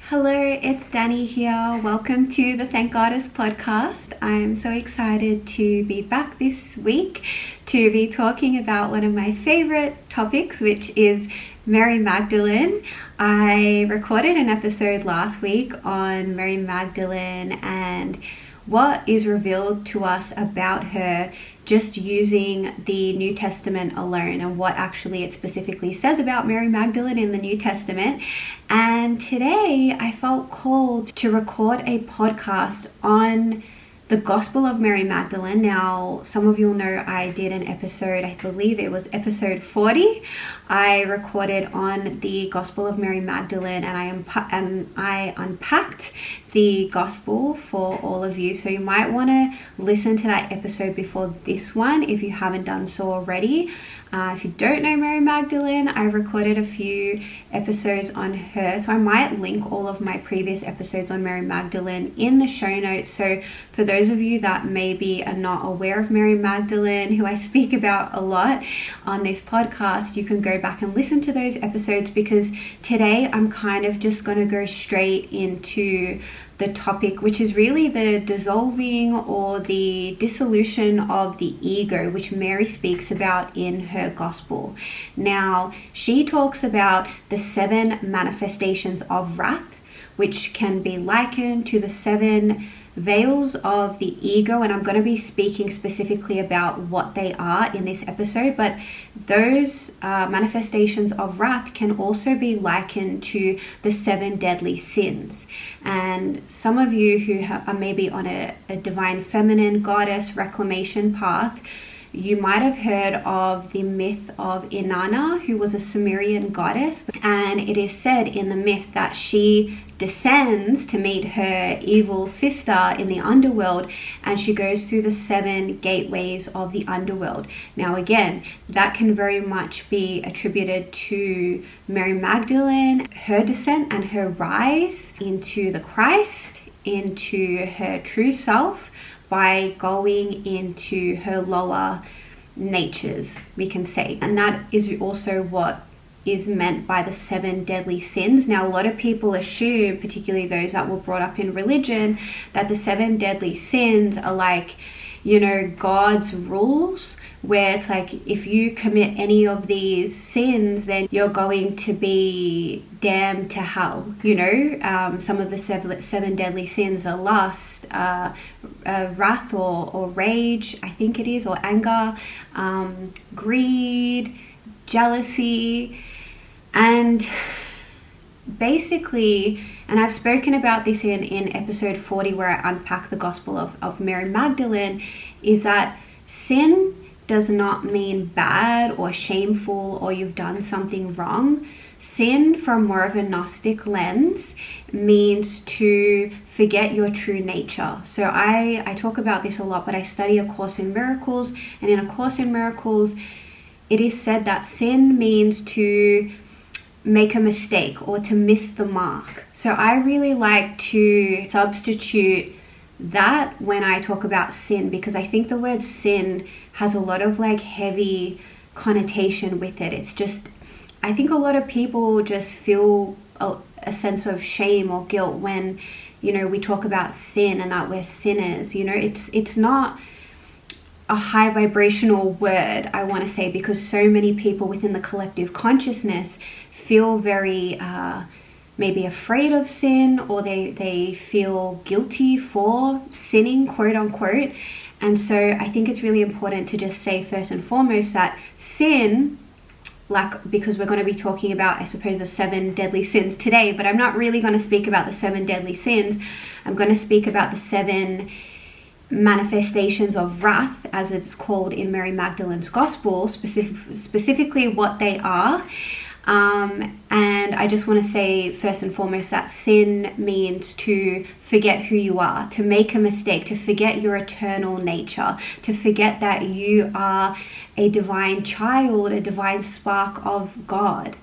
Hello, it's Dani here. Welcome to the Thank Goddess podcast. I'm so excited to be back this week to be talking about one of my favorite topics, which is Mary Magdalene. I recorded an episode last week on Mary Magdalene and what is revealed to us about her just using the New Testament alone, and what actually it specifically says about Mary Magdalene in the New Testament. And today I felt called to record a podcast on the Gospel of Mary Magdalene. Now, some of you will know I did an episode, I believe it was episode 40. I recorded on the Gospel of Mary Magdalene, and I unpacked the Gospel for all of you. So you might want to listen to that episode before this one if you haven't done so already. If you don't know Mary Magdalene, I recorded a few episodes on her. So I might link all of my previous episodes on Mary Magdalene in the show notes. So for those of you that maybe are not aware of Mary Magdalene, who I speak about a lot on this podcast, you can go back and listen to those episodes, because today I'm kind of just going to go straight into the topic, which is really the dissolving or the dissolution of the ego, which Mary speaks about in her gospel. Now, she talks about the 7 manifestations of wrath, which can be likened to the 7 veils of the ego, and I'm going to be speaking specifically about what they are in this episode. But those manifestations of wrath can also be likened to the 7 deadly sins. And some of you who are maybe on a divine feminine goddess reclamation path, you might have heard of the myth of Inanna, who was a Sumerian goddess, and it is said in the myth that she descends to meet her evil sister in the underworld, and she goes through the 7 gateways of the underworld. Now again, that can very much be attributed to Mary Magdalene, her descent and her rise into the Christ, into her true self, by going into her lower natures, we can say. And that is also what is meant by the 7 deadly sins. Now, a lot of people assume, particularly those that were brought up in religion, that the 7 deadly sins are like, God's rules, where it's like, if you commit any of these sins, then you're going to be damned to hell. Some of the 7 deadly sins are lust, wrath or rage, I think it is, or anger, greed, jealousy. And basically, and I've spoken about this in episode 40, where I unpack the Gospel of Mary Magdalene, is that sin does not mean bad or shameful or you've done something wrong. Sin, from more of a Gnostic lens, means to forget your true nature. So I talk about this a lot, but I study A Course in Miracles, and in A Course in Miracles, it is said that sin means to make a mistake or to miss the mark. So I really like to substitute that when I talk about sin, because I think the word sin has a lot of heavy connotation with it. It's just, I think a lot of people just feel a sense of shame or guilt when, we talk about sin and that we're sinners. It's not a high vibrational word, I want to say, because so many people within the collective consciousness feel very maybe afraid of sin, or they feel guilty for sinning, quote unquote. And so I think it's really important to just say first and foremost that sin, because we're going to be talking about, I suppose, the 7 deadly sins today, but I'm not really going to speak about the 7 deadly sins. I'm going to speak about the 7 manifestations of wrath, as it's called in Mary Magdalene's Gospel, specifically what they are. And I just want to say first and foremost that sin means to forget who you are, to make a mistake, to forget your eternal nature, to forget that you are a divine child, a divine spark of God,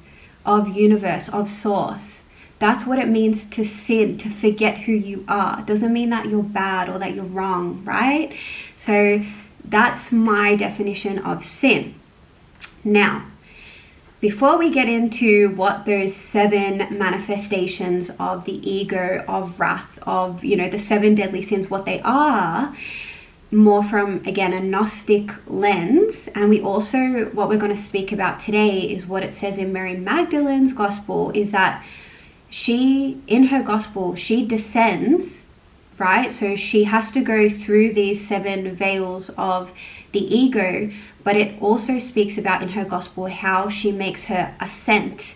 of universe, of source. That's what it means to sin, to forget who you are. It doesn't mean that you're bad or that you're wrong, right? So that's my definition of sin. Now, before we get into what those 7 manifestations of the ego, of wrath, of, the 7 deadly sins, what they are, more from, again, a Gnostic lens. And we also, what we're going to speak about today is what it says in Mary Magdalene's gospel, is that she, in her gospel, she descends, right? So she has to go through these 7 veils of the ego, but it also speaks about in her gospel how she makes her ascent.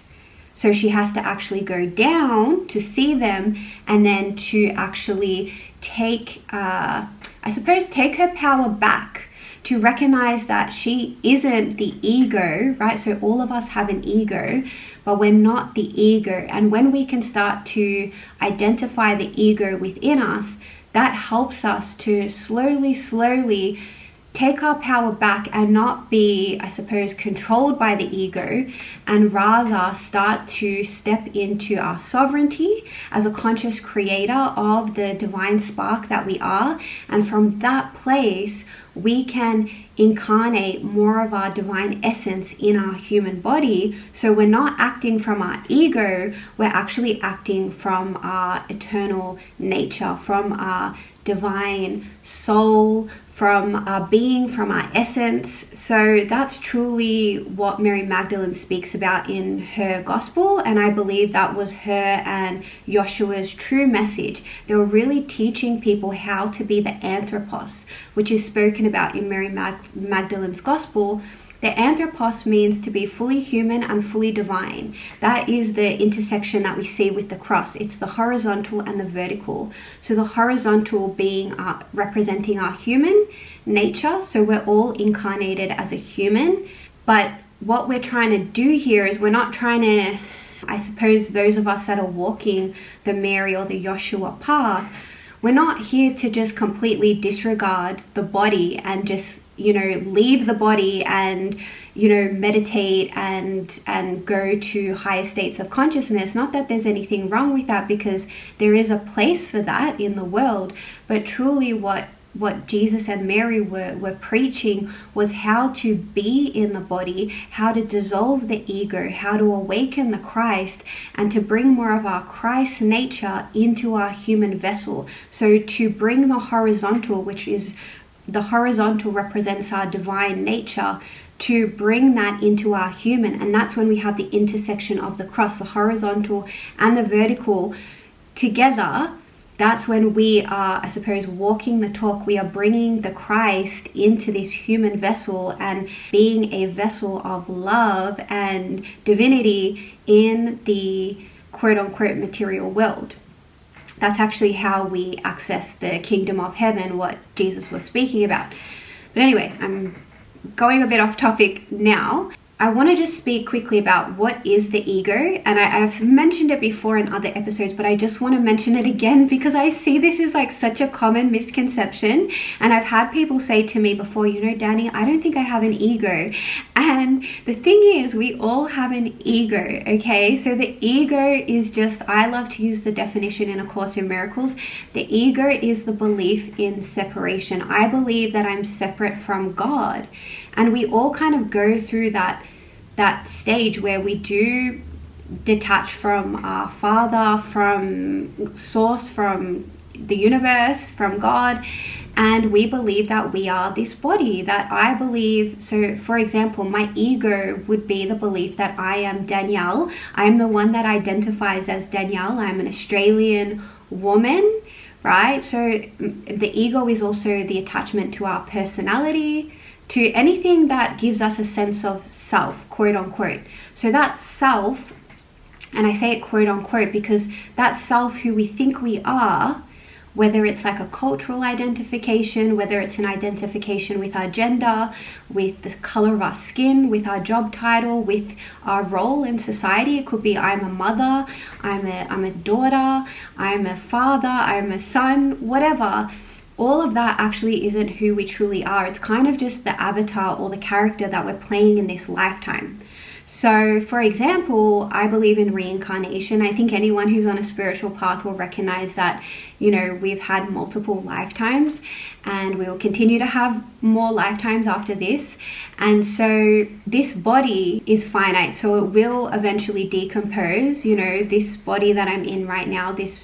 So she has to actually go down to see them, and then to actually take her power back, to recognize that she isn't the ego, right? So all of us have an ego, but we're not the ego. And when we can start to identify the ego within us, that helps us to slowly take our power back and not be, I suppose, controlled by the ego, and rather start to step into our sovereignty as a conscious creator of the divine spark that we are. And from that place, we can incarnate more of our divine essence in our human body. So we're not acting from our ego, we're actually acting from our eternal nature, from our divine soul, from our being, from our essence. So that's truly what Mary Magdalene speaks about in her gospel, and I believe that was her and Yeshua's true message. They were really teaching people how to be the anthropos, which is spoken about in Mary Magdalene's gospel. The anthropos means to be fully human and fully divine. That is the intersection that we see with the cross. It's the horizontal and the vertical. So the horizontal being representing our human nature. So we're all incarnated as a human. But what we're trying to do here is we're not trying to, I suppose those of us that are walking the Mary or the Yeshua path, we're not here to just completely disregard the body and just leave the body and meditate and go to higher states of consciousness. Not that there's anything wrong with that, because there is a place for that in the world, but truly what Jesus and Mary were preaching was how to be in the body, how to dissolve the ego, how to awaken the Christ, and to bring more of our Christ nature into our human vessel. So to bring the horizontal, which is the horizontal represents our divine nature, to bring that into our human. And that's when we have the intersection of the cross, the horizontal and the vertical together. That's when we are, I suppose, walking the talk. We are bringing the Christ into this human vessel and being a vessel of love and divinity in the quote-unquote material world. That's actually how we access the kingdom of heaven, what Jesus was speaking about. But anyway, I'm going a bit off topic now. I want to just speak quickly about what is the ego. And I've mentioned it before in other episodes, but I just want to mention it again because I see this is like such a common misconception. And I've had people say to me before, Dani, I don't think I have an ego. And the thing is, we all have an ego, okay? So the ego is just, I love to use the definition in A Course in Miracles. The ego is the belief in separation. I believe that I'm separate from God. And we all kind of go through that stage where we do detach from our Father, from Source, from the universe, from God, and we believe that we are this body, that I believe. So for example, my ego would be the belief that I am Danielle. I'm the one that identifies as Danielle. I'm an Australian woman, right? So the ego is also the attachment to our personality, to anything that gives us a sense of self, quote unquote. So that self, and I say it quote unquote because that self who we think we are, whether it's like a cultural identification, whether it's an identification with our gender, with the color of our skin, with our job title, with our role in society. It could be I'm a mother, I'm a daughter, I'm a father, I'm a son, whatever. All of that actually isn't who we truly are. It's kind of just the avatar or the character that we're playing in this lifetime. So, for example, I believe in reincarnation. I think anyone who's on a spiritual path will recognize that, we've had multiple lifetimes and we will continue to have more lifetimes after this. And so this body is finite, so it will eventually decompose. This body that I'm in right now, this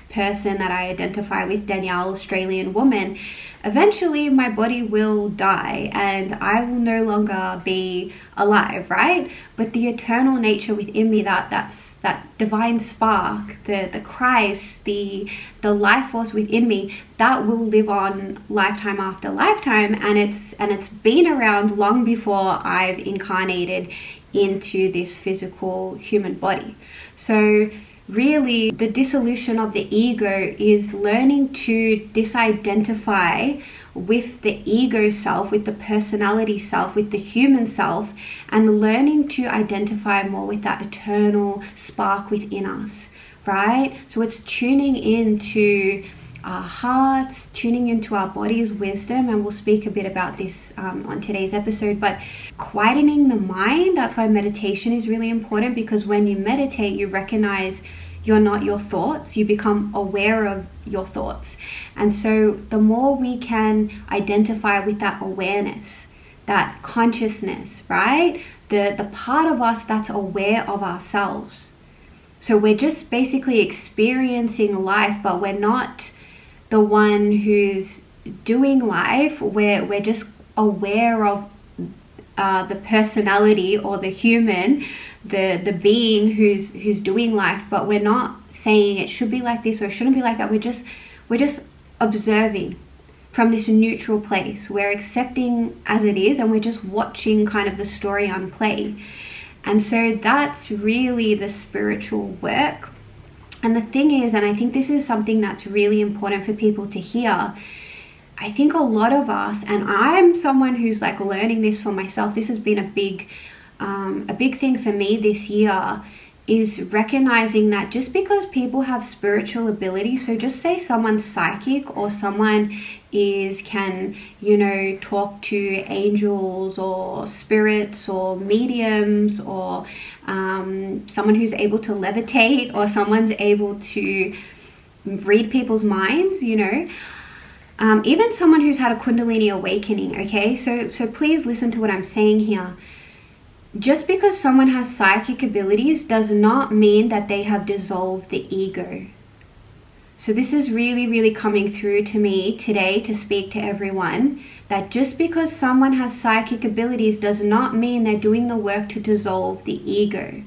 person that I identify with, Danielle, Australian woman, eventually my body will die and I will no longer be alive, right? But the eternal nature within me, that's that divine spark, the Christ, the life force within me, that will live on lifetime after lifetime, and it's been around long before I've incarnated into this physical human body. So really, the dissolution of the ego is learning to disidentify with the ego self, with the personality self, with the human self, and learning to identify more with that eternal spark within us, right? So it's tuning into our hearts, tuning into our body's wisdom, and we'll speak a bit about this on today's episode. But quietening the mind, that's why meditation is really important, because when you meditate, you recognize you're not your thoughts, you become aware of your thoughts. And so the more we can identify with that awareness, that consciousness, right? The part of us that's aware of ourselves. So we're just basically experiencing life, but we're not the one who's doing life. We're just aware of the personality or the human, the being who's doing life, but we're not saying it should be like this or it shouldn't be like that. We're just observing from this neutral place. We're accepting as it is, and we're just watching kind of the story unplay. And so that's really the spiritual work. And the thing is, and I think this is something that's really important for people to hear, I think a lot of us, and I'm someone who's like learning this for myself, this has been a big thing for me this year, is recognizing that just because people have spiritual ability, so just say someone's psychic or someone can talk to angels or spirits or mediums, or someone who's able to levitate, or someone's able to read people's minds, even someone who's had a Kundalini awakening, okay? So please listen to what I'm saying here. Just because someone has psychic abilities does not mean that they have dissolved the ego. So this is really, really coming through to me today to speak to everyone, that just because someone has psychic abilities does not mean they're doing the work to dissolve the ego.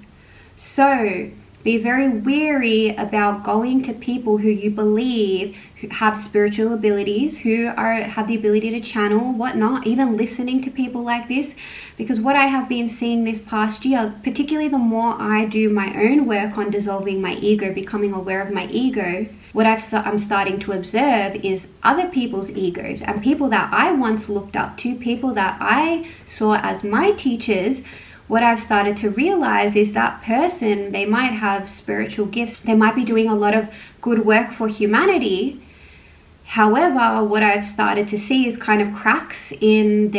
So be very wary about going to people who you believe have spiritual abilities, who have the ability to channel, whatnot, even listening to people like this. Because what I have been seeing this past year, particularly the more I do my own work on dissolving my ego, becoming aware of my ego, what I'm starting to observe is other people's egos, and people that I once looked up to, people that I saw as my teachers. What I've started to realize is that person, they might have spiritual gifts, they might be doing a lot of good work for humanity. However, what I've started to see is kind of cracks in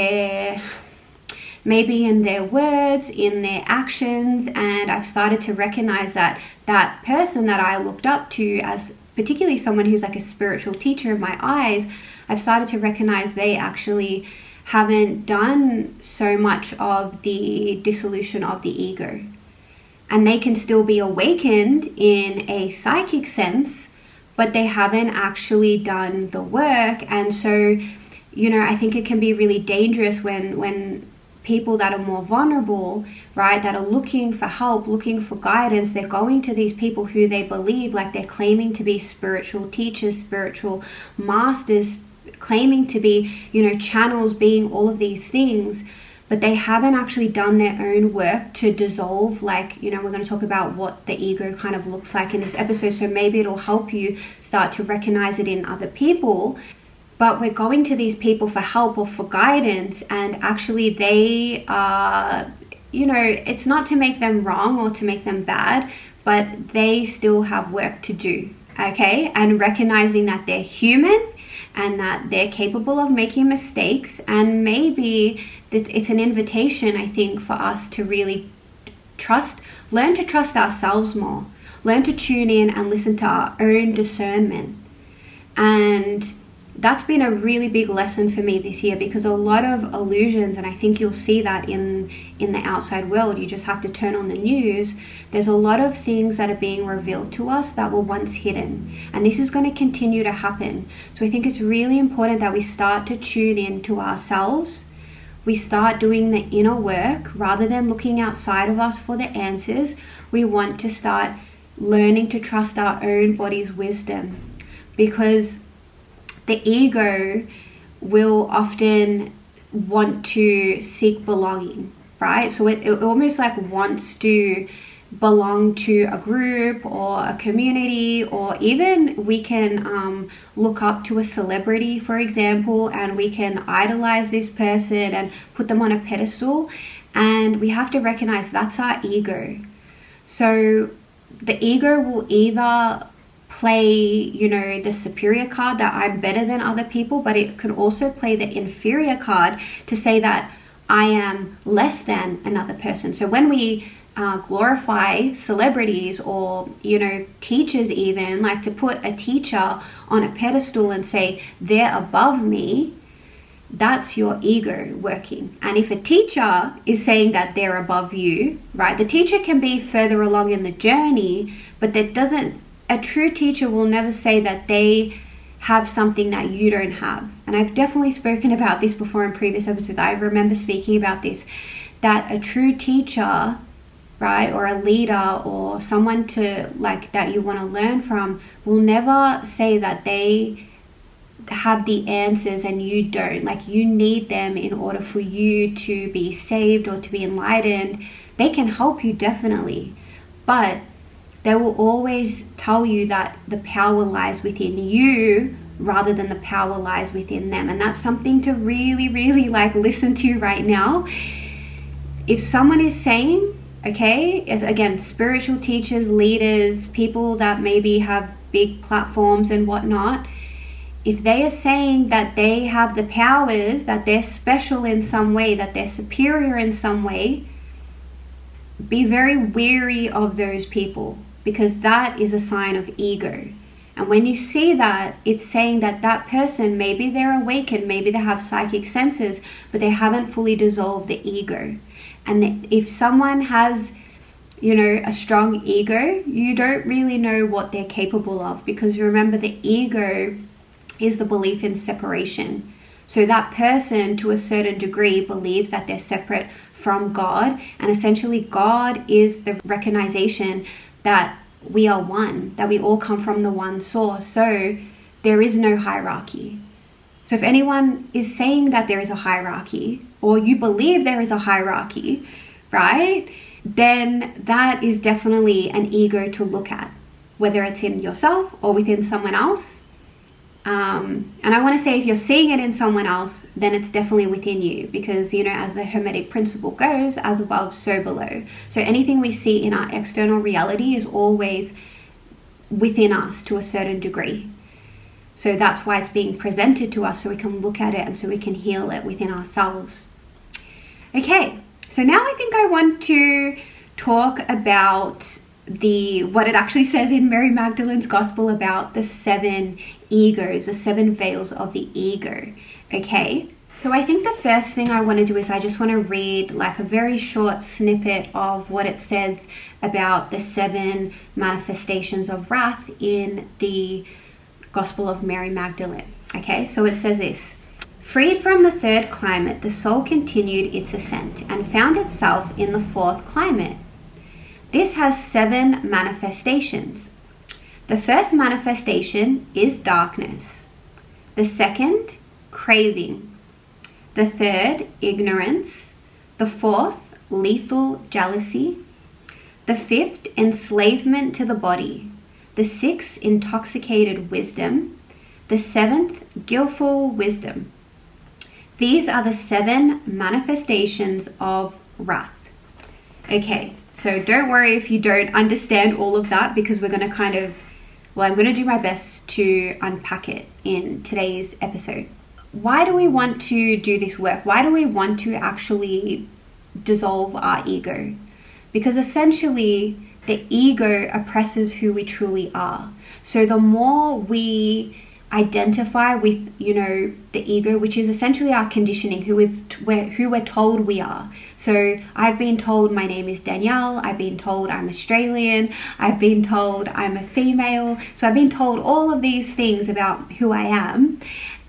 maybe in their words, in their actions, and I've started to recognize that that person that I looked up to as particularly someone who's like a spiritual teacher in my eyes, I've started to recognize they actually haven't done so much of the dissolution of the ego. And they can still be awakened in a psychic sense, but they haven't actually done the work. And so, I think it can be really dangerous when people that are more vulnerable, right, that are looking for help, looking for guidance, they're going to these people who they believe, like they're claiming to be spiritual teachers, spiritual masters, claiming to be, channels, being all of these things, but they haven't actually done their own work to dissolve. Like, we're going to talk about what the ego kind of looks like in this episode, so maybe it'll help you start to recognize it in other people. But we're going to these people for help or for guidance, and actually they are, it's not to make them wrong or to make them bad, but they still have work to do, okay? And recognizing that they're human and that they're capable of making mistakes, and maybe it's an invitation, I think, for us to really learn to trust ourselves more, learn to tune in and listen to our own discernment. And that's been a really big lesson for me this year, because a lot of illusions, and I think you'll see that in the outside world, you just have to turn on the news, there's a lot of things that are being revealed to us that were once hidden, and this is going to continue to happen. So I think it's really important that we start to tune in to ourselves, we start doing the inner work rather than looking outside of us for the answers. We want to start learning to trust our own body's wisdom, because the ego will often want to seek belonging, right? So it almost like wants to belong to a group or a community, or even we can look up to a celebrity, for example, and we can idolize this person and put them on a pedestal. And we have to recognize that's our ego. So the ego will either play, the superior card, that I'm better than other people, but it can also play the inferior card to say that I am less than another person. So when we glorify celebrities or, teachers, even like to put a teacher on a pedestal and say they're above me, that's your ego working. And if a teacher is saying that they're above you, right, the teacher can be further along in the journey, but a true teacher will never say that they have something that you don't have. And I've definitely spoken about this before in previous episodes. I remember speaking about this, that a true teacher, right, or a leader or someone that you want to learn from will never say that they have the answers and you don't. Like, you need them in order for you to be saved or to be enlightened. They can help you, definitely, but they will always tell you that the power lies within you rather than the power lies within them. And that's something to really, really listen to right now. If someone is saying, okay, again, spiritual teachers, leaders, people that maybe have big platforms and whatnot, if they are saying that they have the powers, that they're special in some way, that they're superior in some way, be very wary of those people, because that is a sign of ego. And when you see that, it's saying that that person, maybe they're awakened, maybe they have psychic senses, but they haven't fully dissolved the ego. And if someone has, a strong ego, you don't really know what they're capable of, because remember, the ego is the belief in separation. So that person, to a certain degree, believes that they're separate from God, and essentially God is the recognition that we are one, that we all come from the one source. So there is no hierarchy. So if anyone is saying that there is a hierarchy, or you believe there is a hierarchy, right, then that is definitely an ego to look at, whether it's in yourself or within someone else. And I want to say, if you're seeing it in someone else, then it's definitely within you, because, as the Hermetic principle goes, as above, so below. So anything we see in our external reality is always within us to a certain degree. So that's why it's being presented to us, so we can look at it and so we can heal it within ourselves. Okay, so now I think I want to talk about what it actually says in Mary Magdalene's gospel about the 7 egos, the 7 veils of the ego. Okay, so I think the first thing I want to do is I just want to read a very short snippet of what it says about the 7 manifestations of wrath in the gospel of Mary Magdalene. Okay, so it says this: freed from the 3rd climate, the soul continued its ascent and found itself in the 4th climate. This has 7 manifestations. The first manifestation is darkness. The second, craving. The third, ignorance. The 4th, lethal jealousy. The 5th, enslavement to the body. The 6th, intoxicated wisdom. The 7th, guileful wisdom. These are the 7 manifestations of wrath. Okay, so don't worry if you don't understand all of that, because we're going to I'm going to do my best to unpack it in today's episode. Why do we want to do this work? Why do we want to actually dissolve our ego? because essentially the ego oppresses who we truly are. So the more we identify with, the ego, which is essentially our conditioning, who we're told we are. So I've been told my name is Danielle, I've been told I'm Australian, I've been told I'm a female. So I've been told all of these things about who I am.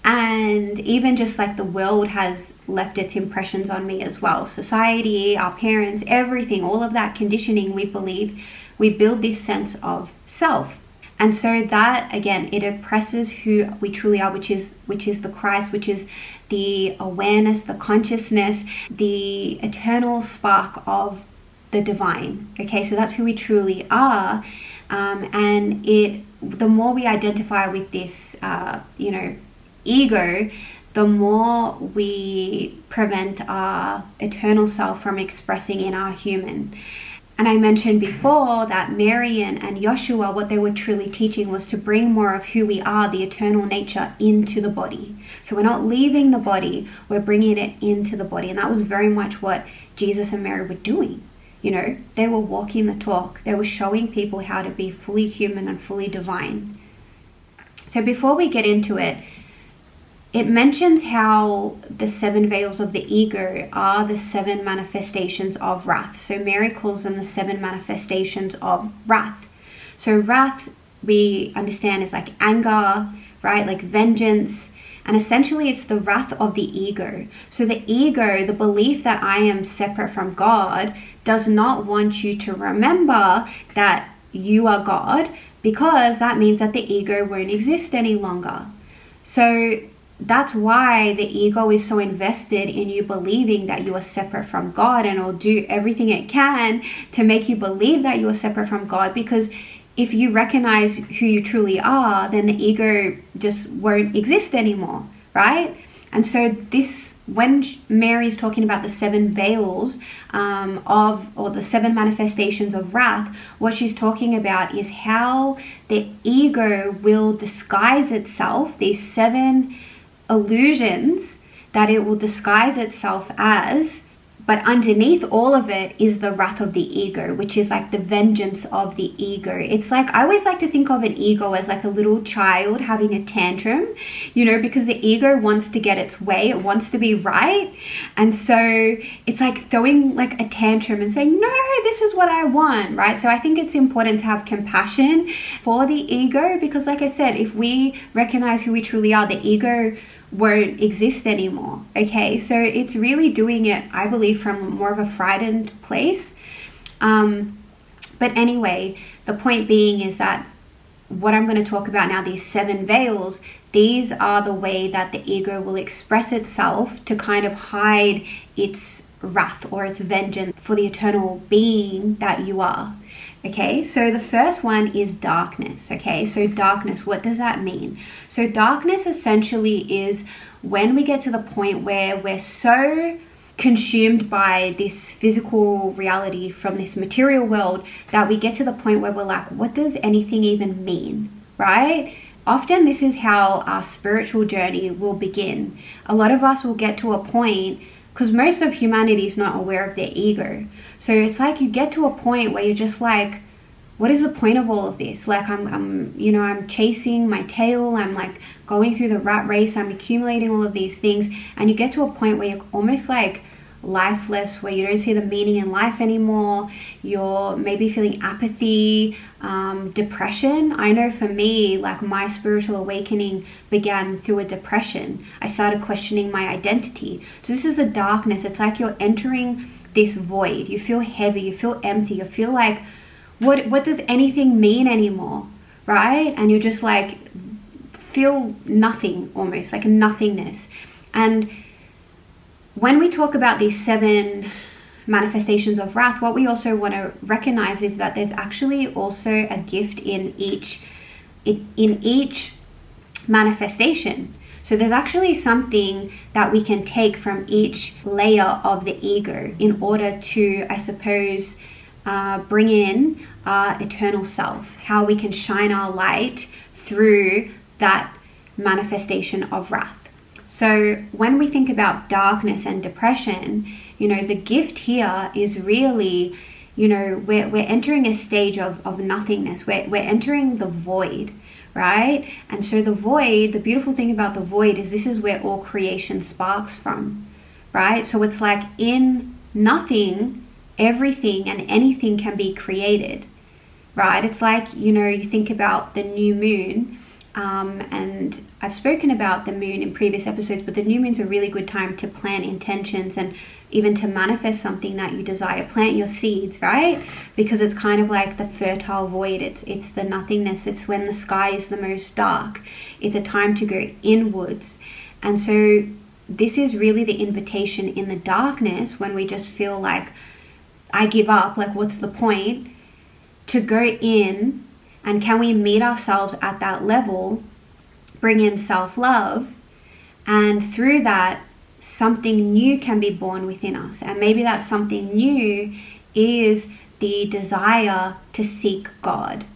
And even just like the world has left its impressions on me as well. Society, our parents, everything, all of that conditioning, we believe, we build this sense of self. And so that, again, it oppresses who we truly are, which is the Christ, which is the awareness, the consciousness, the eternal spark of the divine. Okay, so that's who we truly are. And the more we identify with this, ego, the more we prevent our eternal self from expressing in our human. And I mentioned before that Mary and Joshua, what they were truly teaching was to bring more of who we are, the eternal nature, into the body. So we're not leaving the body, we're bringing it into the body. And that was very much what Jesus and Mary were doing. They were walking the talk. They were showing people how to be fully human and fully divine. So before we get into it, it mentions how the 7 veils of the ego are the 7 manifestations of wrath. So Mary calls them the 7 manifestations of wrath. So wrath, we understand, is like anger, right? Like vengeance. And essentially it's the wrath of the ego. So the ego, the belief that I am separate from God, does not want you to remember that you are God, because that means that the ego won't exist any longer. So that's why the ego is so invested in you believing that you are separate from God, and will do everything it can to make you believe that you are separate from God, because if you recognize who you truly are, then the ego just won't exist anymore, right? And so when Mary is talking about the 7 veils or the 7 manifestations of wrath, what she's talking about is how the ego will disguise itself, these 7 illusions that it will disguise itself as, but underneath all of it is the wrath of the ego, which is like the vengeance of the ego. It's like, I always like to think of an ego as like a little child having a tantrum, because the ego wants to get its way, it wants to be right. And so it's like throwing like a tantrum and saying, no, this is what I want, right? So I think it's important to have compassion for the ego, because like I said, if we recognize who we truly are, the ego won't exist anymore. Okay, so it's really doing it, I believe, from more of a frightened place. But anyway, the point being is that what I'm going to talk about now, these 7 veils, these are the way that the ego will express itself to kind of hide its wrath or its vengeance for the eternal being that you are. Okay, so the first one is darkness. Okay, so darkness, what does that mean? So darkness essentially is when we get to the point where we're so consumed by this physical reality from this material world that we get to the point where we're like, what does anything even mean, right? Often this is how our spiritual journey will begin. A lot of us will get to a point, because most of humanity is not aware of their ego. So it's like you get to a point where you're just like, what is the point of all of this? Like I'm chasing my tail. I'm like going through the rat race. I'm accumulating all of these things. And you get to a point where you're almost like lifeless, where you don't see the meaning in life anymore. You're maybe feeling apathy, depression. I know for me, like my spiritual awakening began through a depression. I started questioning my identity. So this is a darkness. It's like you're entering this void. You feel heavy, you feel empty, you feel like, what does anything mean anymore, right? And you're just like, feel nothing, almost like a nothingness. And when we talk about these 7 manifestations of wrath, what we also want to recognize is that there's actually also a gift in each manifestation. So there's actually something that we can take from each layer of the ego in order to, I suppose, bring in our eternal self, how we can shine our light through that manifestation of wrath. So when we think about darkness and depression, the gift here is really, we're entering a stage of nothingness. We're entering the void, right? And so the void, the beautiful thing about the void is this is where all creation sparks from, right? So it's like in nothing, everything and anything can be created, right? It's like, you think about the new moon, and I've spoken about the moon in previous episodes, but the new moon's a really good time to plant intentions and even to manifest something that you desire. Plant your seeds, right? Because it's kind of like the fertile void. It's the nothingness. It's when the sky is the most dark. It's a time to go inwards. And so this is really the invitation in the darkness, when we just feel like, I give up, like what's the point, to go in. And can we meet ourselves at that level, bring in self-love, and through that, something new can be born within us. And maybe that something new is the desire to seek God,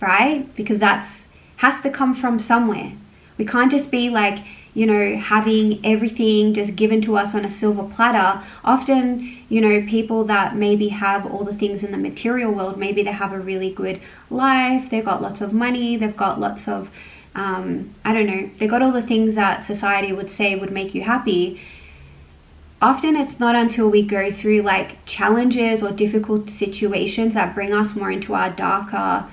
right? Because that's has to come from somewhere. We can't just be like, having everything just given to us on a silver platter. Often, people that maybe have all the things in the material world, maybe they have a really good life, they've got lots of money, they've got lots of, they've got all the things that society would say would make you happy. Often it's not until we go through like challenges or difficult situations that bring us more into a darker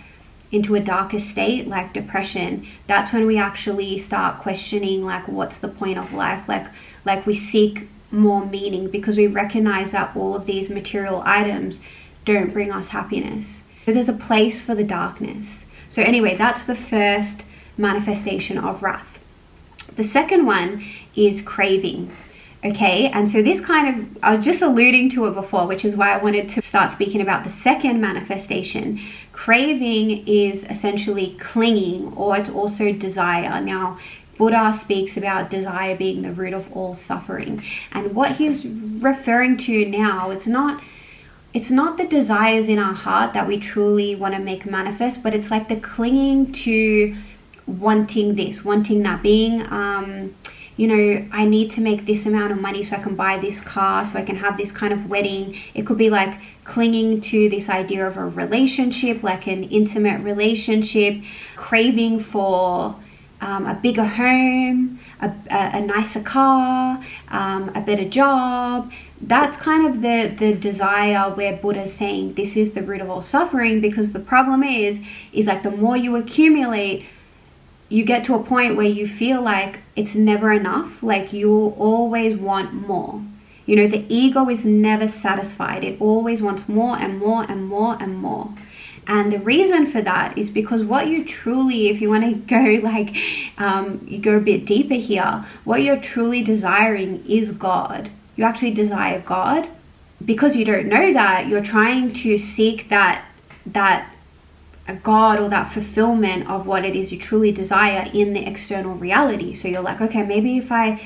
state, like depression. That's when we actually start questioning, like, what's the point of life? Like we seek more meaning, because we recognize that all of these material items don't bring us happiness. So there's a place for the darkness. So anyway, that's the first manifestation of wrath. The second one is craving. Okay, and so this I was just alluding to it before, which is why I wanted to start speaking about the second manifestation. Craving is essentially clinging, or it's also desire. Now, Buddha speaks about desire being the root of all suffering. And what he's referring to now, it's not the desires in our heart that we truly want to make manifest, but it's like the clinging to wanting this, wanting that, being I need to make this amount of money so I can buy this car, so I can have this kind of wedding. It could be like clinging to this idea of a relationship, like an intimate relationship, craving for a bigger home, a nicer car, a better job. That's kind of the desire where Buddha's saying this is the root of all suffering, because the problem is like the more you accumulate, you get to a point where you feel like it's never enough, like you'll always want more. The ego is never satisfied. It always wants more and more and more and more. And the reason for that is because what you truly, if you want to go you go a bit deeper here, what you're truly desiring is God. You actually desire God. Because you don't know that, you're trying to seek that God, or that fulfillment of what it is you truly desire in the external reality. So you're like, okay, maybe if I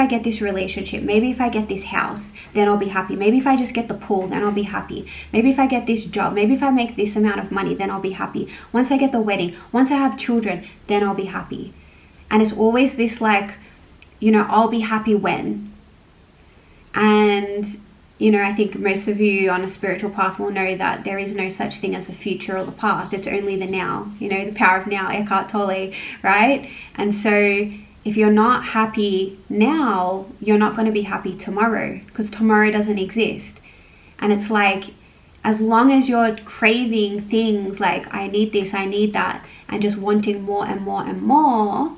get this relationship, maybe if I get this house, then I'll be happy. Maybe if I just get the pool, then I'll be happy. Maybe if I get this job, maybe if I make this amount of money, then I'll be happy. Once I get the wedding, once I have children, then I'll be happy. And it's always this like, I'll be happy when. And I think most of you on a spiritual path will know that there is no such thing as the future or the past. It's only the now, the power of now, Eckhart Tolle, right? And so if you're not happy now, you're not going to be happy tomorrow, because tomorrow doesn't exist. And it's like, as long as you're craving things like, I need this, I need that, and just wanting more and more and more,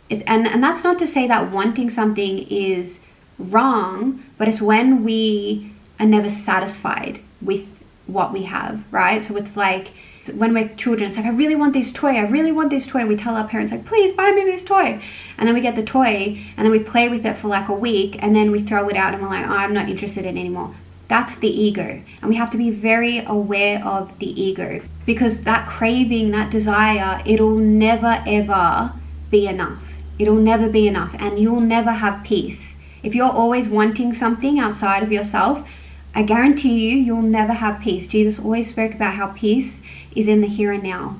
and that's not to say that wanting something is wrong, but it's when we are never satisfied with what we have, right? So it's like when we're children, it's like, I really want this toy, I really want this toy. We tell our parents like, please buy me this toy. And then we get the toy and then we play with it for like a week, and then we throw it out and we're like, oh, I'm not interested in it anymore. That's the ego. And we have to be very aware of the ego, because that craving, that desire, it'll never ever be enough. It'll never be enough, and you'll never have peace. If you're always wanting something outside of yourself, I guarantee you'll never have peace. Jesus always spoke about how peace is in the here and now.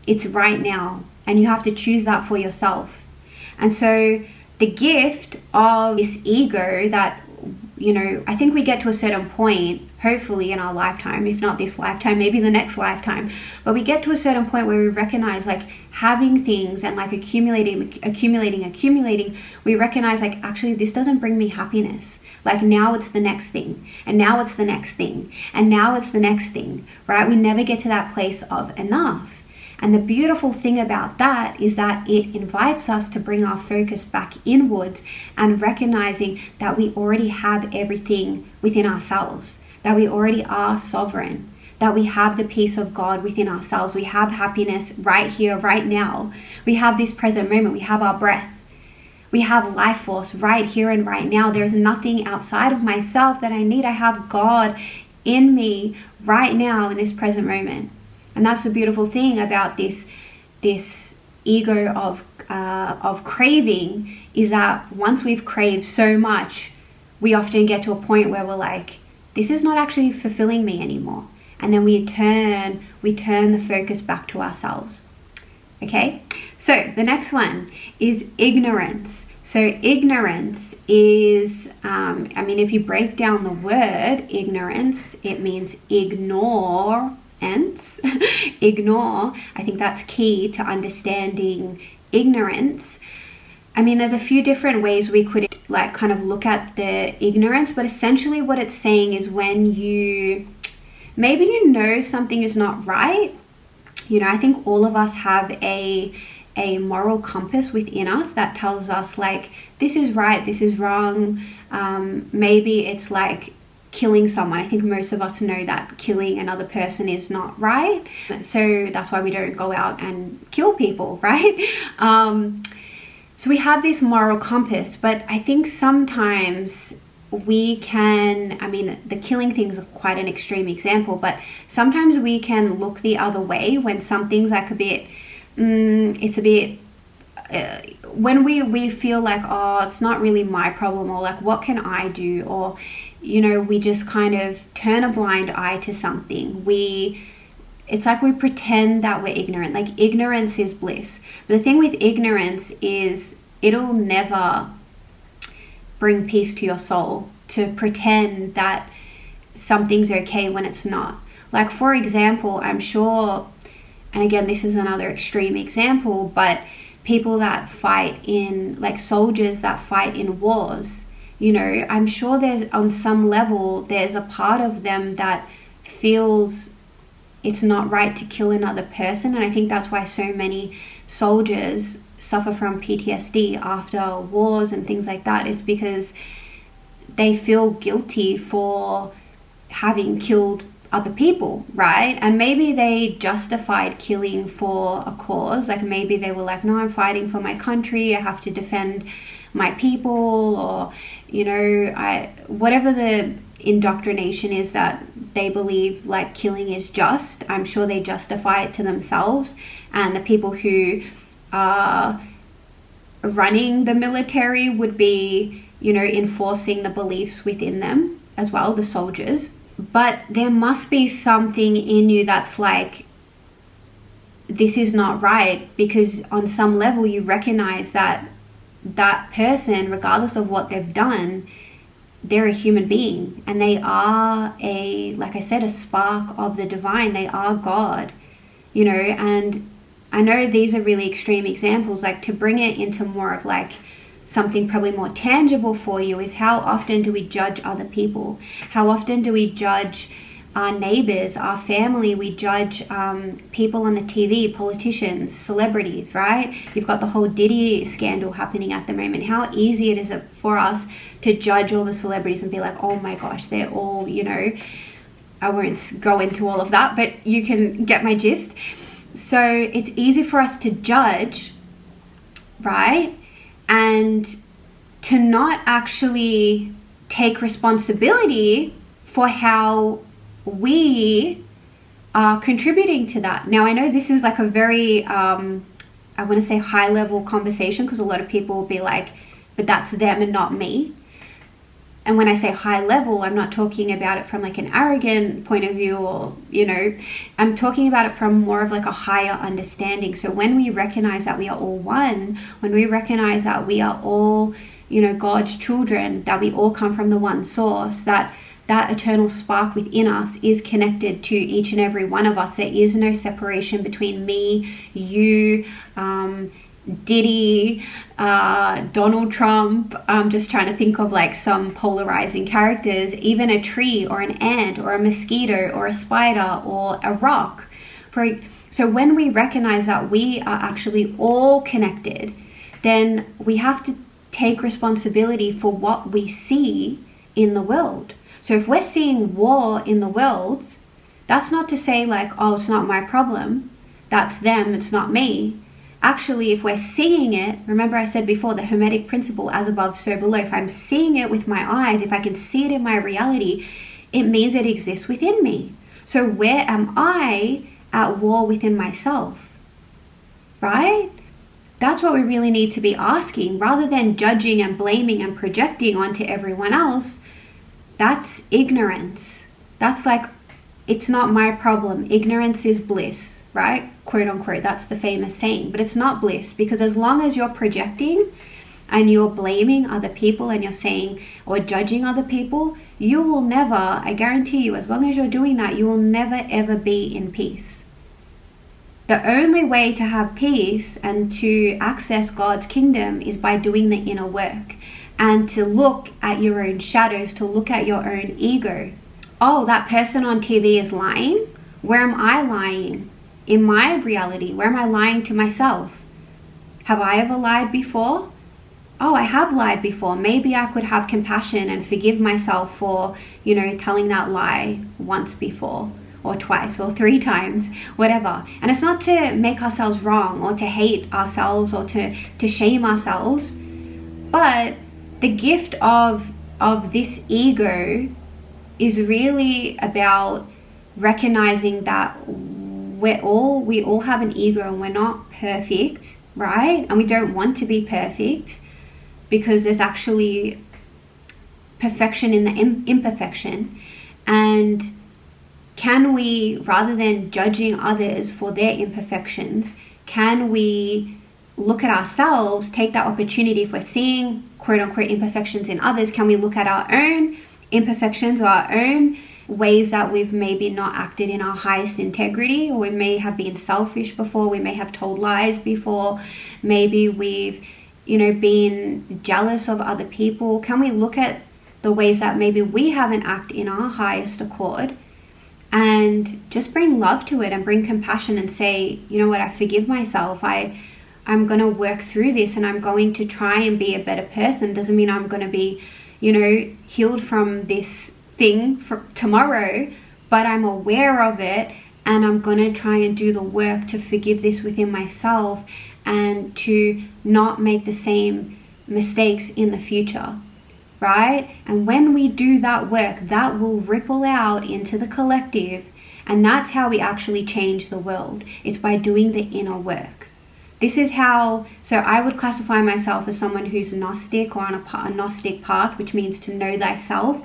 It's right now, and you have to choose that for yourself. And so the gift of this ego that, I think we get to a certain point, hopefully in our lifetime, if not this lifetime, maybe the next lifetime, but we get to a certain point where we recognize like having things and like accumulating, we recognize like, actually this doesn't bring me happiness. Like now it's the next thing, and now it's the next thing, and now it's the next thing, right? We never get to that place of enough. And the beautiful thing about that is that it invites us to bring our focus back inwards and recognizing that we already have everything within ourselves, that we already are sovereign, that we have the peace of God within ourselves. We have happiness right here, right now. We have this present moment. We have our breath. We have life force right here and right now. There's nothing outside of myself that I need. I have God in me right now in this present moment. And that's the beautiful thing about this ego of craving, is that once we've craved so much, we often get to a point where we're like, this is not actually fulfilling me anymore. And then we turn the focus back to ourselves. Okay, so the next one is ignorance. So ignorance is, if you break down the word ignorance, it means ignore. Ignore. I think that's key to understanding ignorance. There's a few different ways we could like kind of look at the ignorance, but essentially what it's saying is when maybe something is not right. I think all of us have a moral compass within us that tells us like, this is right, this is wrong. Maybe it's like killing someone. I think most of us know that killing another person is not right. So that's why we don't go out and kill people, right? So we have this moral compass, but I think sometimes we can, the killing thing is quite an extreme example, but sometimes we can look the other way when something's like a bit, when we feel like, oh, it's not really my problem, or like, what can I do? Or, we just kind of turn a blind eye to something. It's like we pretend that we're ignorant. Like ignorance is bliss. But the thing with ignorance is it'll never bring peace to your soul to pretend that something's okay when it's not. Like for example, I'm sure, and again, this is another extreme example, but people that fight in, like soldiers that fight in wars, I'm sure there's, on some level, there's a part of them that feels it's not right to kill another person. And I think that's why so many soldiers suffer from PTSD after wars and things like that, is because they feel guilty for having killed other people, right? And maybe they justified killing for a cause. Like maybe they were like, no, I'm fighting for my country, I have to defend my people, or whatever the indoctrination is that they believe like killing is just. I'm sure they justify it to themselves, and the people who are running the military would be enforcing the beliefs within them as well, the soldiers. But there must be something in you that's like, this is not right, because on some level you recognize that that person, regardless of what they've done, they're a human being, and they are like I said, a spark of the divine. They are God, and I know these are really extreme examples. Like to bring it into more of like something probably more tangible for you is, how often do we judge other people? How often do we judge our neighbors, our family? We judge people on the TV, politicians, celebrities, right? You've got the whole Diddy scandal happening at the moment. How easy it is for us to judge all the celebrities and be like, oh my gosh, they're all, I won't go into all of that, but you can get my gist. So it's easy for us to judge, right? And to not actually take responsibility for how we are contributing to that. Now, I know this is like a very, I want to say high level conversation, because a lot of people will be like, but that's them and not me. And when I say high level, I'm not talking about it from like an arrogant point of view, or, I'm talking about it from more of like a higher understanding. So when we recognize that we are all one, when we recognize that we are all God's children, that we all come from the one source, that eternal spark within us is connected to each and every one of us. There is no separation between me, you, Diddy, Donald Trump. I'm just trying to think of like some polarizing characters, even a tree or an ant or a mosquito or a spider or a rock. So when we recognize that we are actually all connected, then we have to take responsibility for what we see in the world. So if we're seeing war in the world, that's not to say like, oh, it's not my problem, that's them, it's not me. Actually, if we're seeing it, remember I said before, the Hermetic principle, as above, so below. If I'm seeing it with my eyes, if I can see it in my reality, it means it exists within me. So where am I at war within myself? Right? That's what we really need to be asking, rather than judging and blaming and projecting onto everyone else. That's ignorance. That's like, it's not my problem. Ignorance is bliss, right? Quote unquote. That's the famous saying. But it's not bliss, because as long as you're projecting and you're blaming other people and you're saying or judging other people, you will never, I guarantee you, as long as you're doing that, you will never ever be in peace. The only way to have peace and to access God's kingdom is by doing the inner work, and to look at your own shadows, to look at your own ego. Oh, that person on TV is lying? Where am I lying? In my reality, where am I lying to myself? Have I ever lied before? Oh, I have lied before. Maybe I could have compassion and forgive myself for, telling that lie once before, or twice, or 3 times, whatever. And it's not to make ourselves wrong, or to hate ourselves, or to shame ourselves, but the gift of this ego is really about recognizing that we all have an ego, and we're not perfect, right? And we don't want to be perfect, because there's actually perfection in the imperfection. And can we, rather than judging others for their imperfections, can we look at ourselves, take that opportunity, if we're seeing quote unquote imperfections in others, can we look at our own imperfections or our own ways that we've maybe not acted in our highest integrity, or we may have been selfish before, we may have told lies before, maybe we've been jealous of other people. Can we look at the ways that maybe we haven't acted in our highest accord, and just bring love to it and bring compassion and say, you know what, I forgive myself, I'm going to work through this, and I'm going to try and be a better person. Doesn't mean I'm going to be, healed from this thing for tomorrow, but I'm aware of it, and I'm going to try and do the work to forgive this within myself and to not make the same mistakes in the future, right? And when we do that work, that will ripple out into the collective, and that's how we actually change the world. It's by doing the inner work. This is how, so I would classify myself as someone who's Gnostic, or on a Gnostic path, which means to know thyself.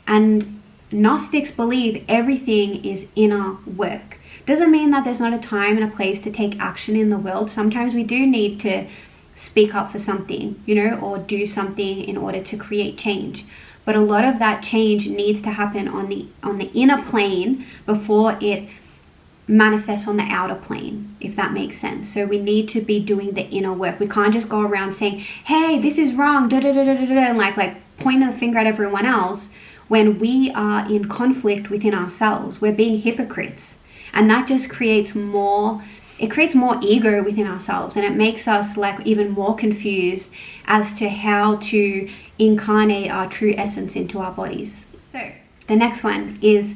And Gnostics believe everything is inner work. Doesn't mean that there's not a time and a place to take action in the world. Sometimes we do need to speak up for something, or do something in order to create change. But a lot of that change needs to happen on the inner plane before it manifests on the outer plane, if that makes sense. So we need to be doing the inner work. We can't just go around saying, hey, this is wrong, and like pointing the finger at everyone else, when we are in conflict within ourselves. We're being hypocrites, and that just creates more ego within ourselves, and it makes us like even more confused as to how to incarnate our true essence into our bodies. So the next one is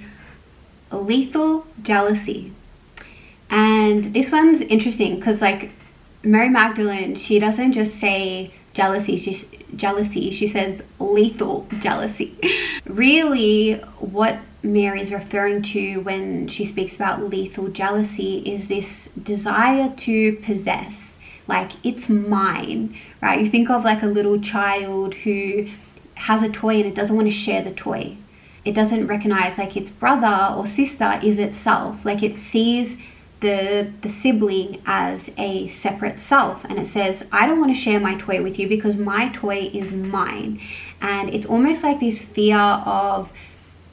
lethal jealousy. And this one's interesting because like Mary Magdalene, she doesn't just say jealousy, she says lethal jealousy. Really, what Mary is referring to when she speaks about lethal jealousy is this desire to possess, like it's mine, right? You think of like a little child who has a toy and it doesn't want to share the toy. It doesn't recognize like its brother or sister is itself. Like it sees the sibling as a separate self, and it says, I don't want to share my toy with you because my toy is mine. And it's almost like this fear of,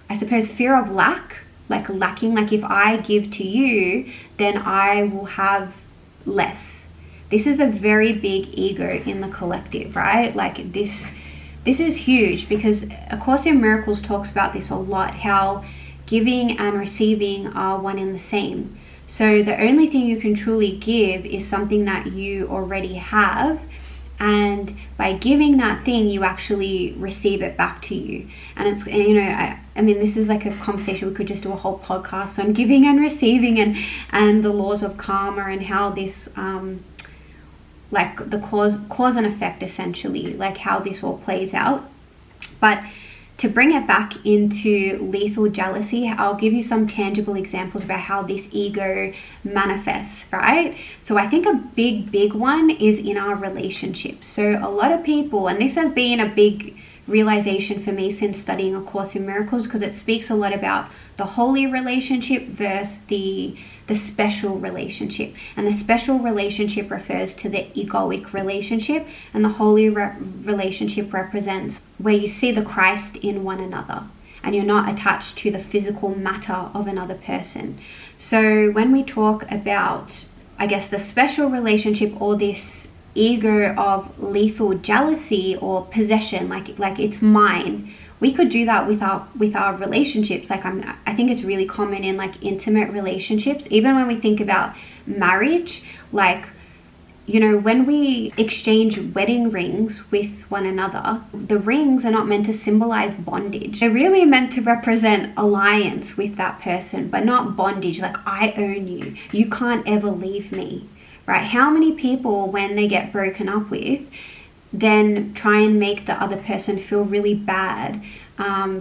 I suppose, fear of lack, like lacking, like if I give to you, then I will have less. This is a very big ego in the collective, right? Like this is huge, because A Course in Miracles talks about this a lot, how giving and receiving are one and the same. So the only thing you can truly give is something that you already have, and by giving that thing, you actually receive it back to you. And it's, you know, I mean, this is like a conversation. We could just do a whole podcast on giving and receiving, and the laws of karma, and how this like the cause and effect, essentially, like how this all plays out. But to bring it back into lethal jealousy, I'll give you some tangible examples about how this ego manifests, right? So I think a big one is in our relationships. So a lot of people, and this has been a big realization for me since studying A Course in Miracles, because it speaks a lot about the holy relationship versus the special relationship. And the special relationship refers to the egoic relationship, and the holy relationship represents where you see the Christ in one another and you're not attached to the physical matter of another person. So when we talk about, I guess, the special relationship, or this ego of lethal jealousy or possession, like it's mine, we could do that with our relationships. Like I think it's really common in like intimate relationships, even when we think about marriage. Like, you know, when we exchange wedding rings with one another, the rings are not meant to symbolize bondage. They're really meant to represent alliance with that person, but not bondage. Like, I own you, you can't ever leave me, right? How many people, when they get broken up with, then try and make the other person feel really bad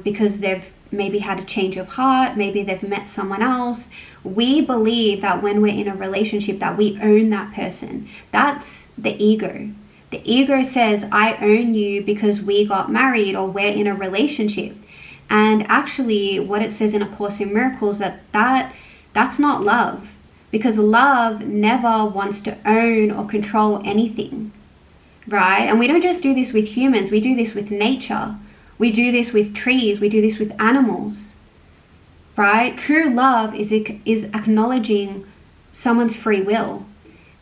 because they've maybe had a change of heart, maybe they've met someone else. We believe that when we're in a relationship that we own that person. That's the ego. The ego says, I own you because we got married or we're in a relationship. And actually what it says in A Course in Miracles, that's not love, because love never wants to own or control anything, right? And we don't just do this with humans, we do this with nature. We do this with trees, we do this with animals, right? True love is acknowledging someone's free will.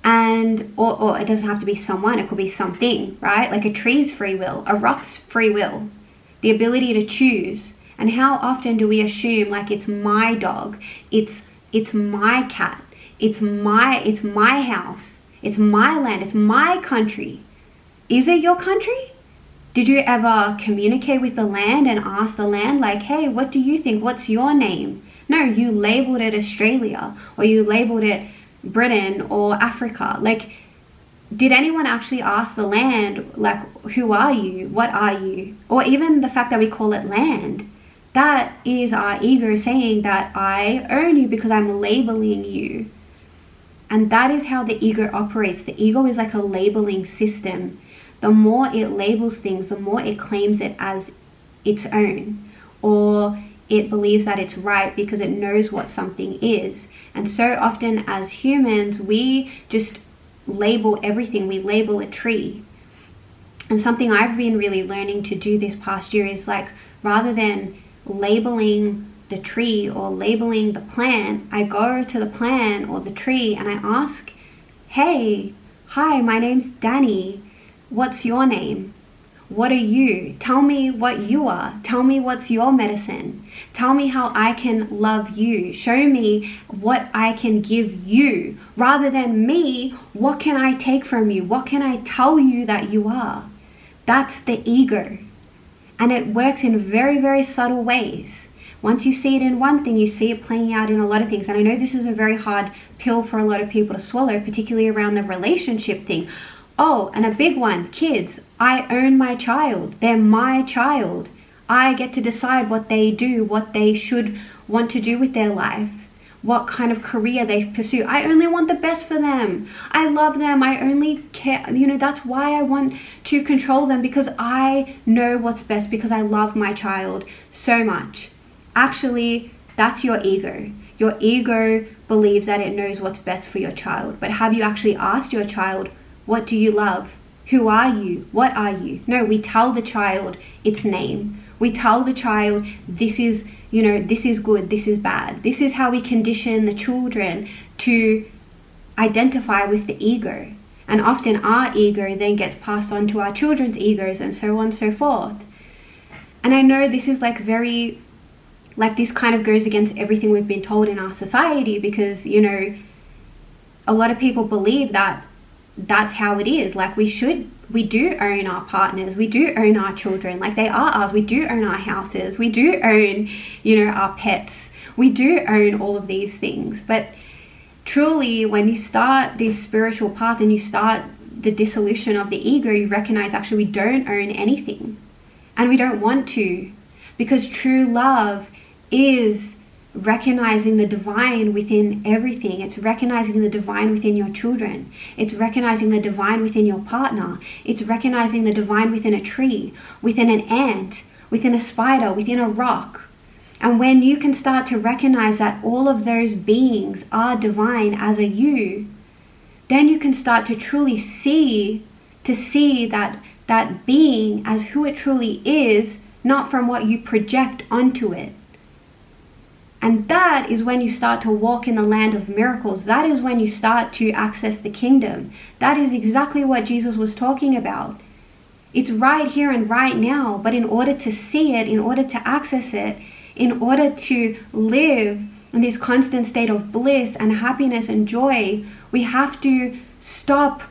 And, or it doesn't have to be someone, it could be something, right? Like a tree's free will, a rock's free will, the ability to choose. And how often do we assume like it's my dog, it's my cat, it's my house, it's my land, it's my country. Is it your country? Did you ever communicate with the land and ask the land, like, hey, what do you think? What's your name? No, you labeled it Australia, or you labeled it Britain or Africa. Like, did anyone actually ask the land, like, who are you? What are you? Or even the fact that we call it land. That is our ego saying that I own you because I'm labeling you. And that is how the ego operates. The ego is like a labeling system. The more it labels things, the more it claims it as its own, or it believes that it's right because it knows what something is. And so often as humans, we just label everything. We label a tree. And something I've been really learning to do this past year is, like, rather than labeling the tree or labeling the plant, I go to the plant or the tree and I ask, hey, hi, my name's Dani. What's your name? What are you? Tell me what you are. Tell me what's your medicine. Tell me how I can love you. Show me what I can give you. Rather than me, what can I take from you? What can I tell you that you are? That's the ego. And it works in very, very subtle ways. Once you see it in one thing, you see it playing out in a lot of things. And I know this is a very hard pill for a lot of people to swallow, particularly around the relationship thing. Oh, and a big one, kids. I own my child. They're my child. I get to decide what they do, what they should want to do with their life, what kind of career they pursue. I only want the best for them. I love them. I only care. You know, that's why I want to control them, because I know what's best, because I love my child so much. Actually, that's your ego. Your ego believes that it knows what's best for your child. But have you actually asked your child, what do you love? Who are you? What are you? No, we tell the child its name. We tell the child, this is, this is good, this is bad. This is how we condition the children to identify with the ego. And often our ego then gets passed on to our children's egos, and so on and so forth. And I know this is this kind of goes against everything we've been told in our society, because, a lot of people believe that that's how it is. Like we do own our partners, we do own our children, like they are ours. We do own our houses, we do own, our pets, we do own all of these things. But truly, when you start this spiritual path and you start the dissolution of the ego, you recognize actually we don't own anything, and we don't want to, because true love is recognizing the divine within everything. It's recognizing the divine within your children. It's recognizing the divine within your partner. It's recognizing the divine within a tree, within an ant, within a spider, within a rock. And when you can start to recognize that all of those beings are divine as a you, then you can start to truly see that being as who it truly is, not from what you project onto it. And that is when you start to walk in the land of miracles. That is when you start to access the kingdom. That is exactly what Jesus was talking about. It's right here and right now. But in order to see it, in order to access it, in order to live in this constant state of bliss and happiness and joy, we have to stop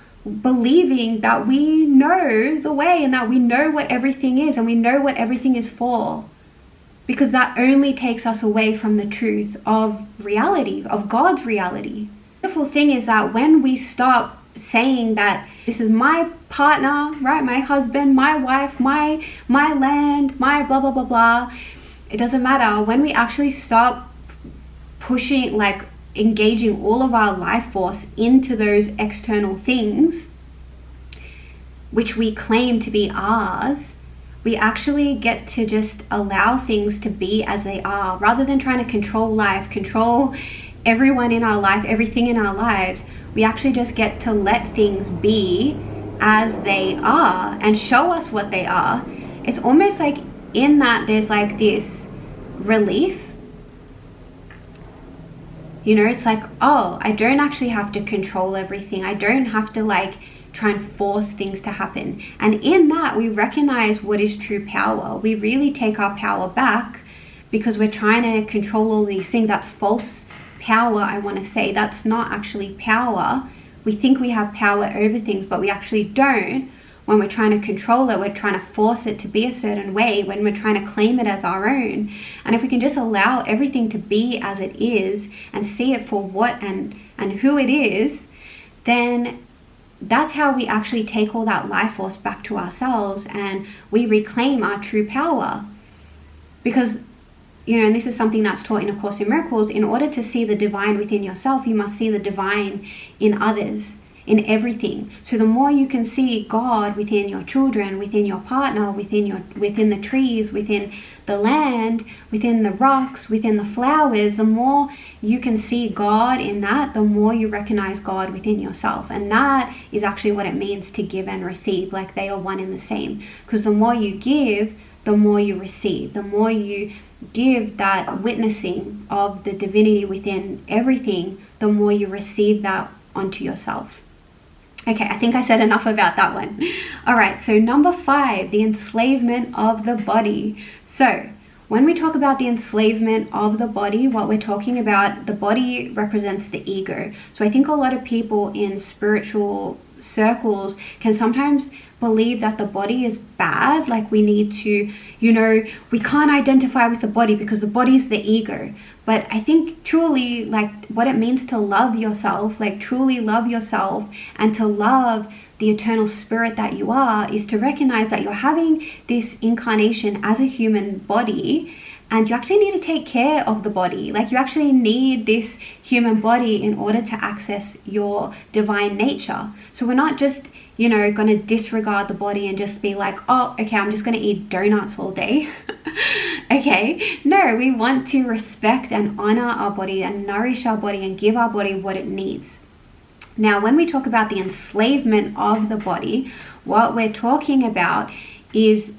believing that we know the way and that we know what everything is and we know what everything is for. Because that only takes us away from the truth of reality, of God's reality. The beautiful thing is that when we stop saying that this is my partner, right, my husband, my wife, my land, my blah, blah, blah, blah, it doesn't matter. When we actually stop pushing, engaging all of our life force into those external things, which we claim to be ours, we actually get to just allow things to be as they are, rather than trying to control life, control everyone in our life, everything in our lives. We actually just get to let things be as they are and show us what they are. It's almost like in that there's this relief. It's like, oh, I don't actually have to control everything. I don't have to try and force things to happen. And in that, we recognize what is true power. We really take our power back, because we're trying to control all these things. That's false power, I want to say. That's not actually power. We think we have power over things, but we actually don't. When we're trying to control it, we're trying to force it to be a certain way, when we're trying to claim it as our own. And if we can just allow everything to be as it is and see it for what and who it is, then that's how we actually take all that life force back to ourselves and we reclaim our true power. Because, and this is something that's taught in A Course in Miracles, in order to see the divine within yourself, you must see the divine in others, in everything. So the more you can see God within your children, within your partner, within the trees, within the land, within the rocks, within the flowers, the more you can see God in that, the more you recognize God within yourself. And that is actually what it means to give and receive, like they are one and the same. Because the more you give, the more you receive. The more you give that witnessing of the divinity within everything, the more you receive that onto yourself. Okay, I think I said enough about that one. All right, so number 5, the enslavement of the body. So when we talk about the enslavement of the body, what we're talking about, the body represents the ego. So I think a lot of people in spiritual circles can sometimes believe that the body is bad, like we need to, we can't identify with the body because the body is the ego. But I think truly, what it means to love yourself, truly love yourself and to love the eternal spirit that you are, is to recognize that you're having this incarnation as a human body, and you actually need to take care of the body. Like, you actually need this human body in order to access your divine nature. So we're not just, you know, going to disregard the body and just be like, oh, okay, I'm just going to eat donuts all day. Okay, no, we want to respect and honor our body and nourish our body and give our body what it needs. Now, when we talk about the enslavement of the body, what we're talking about is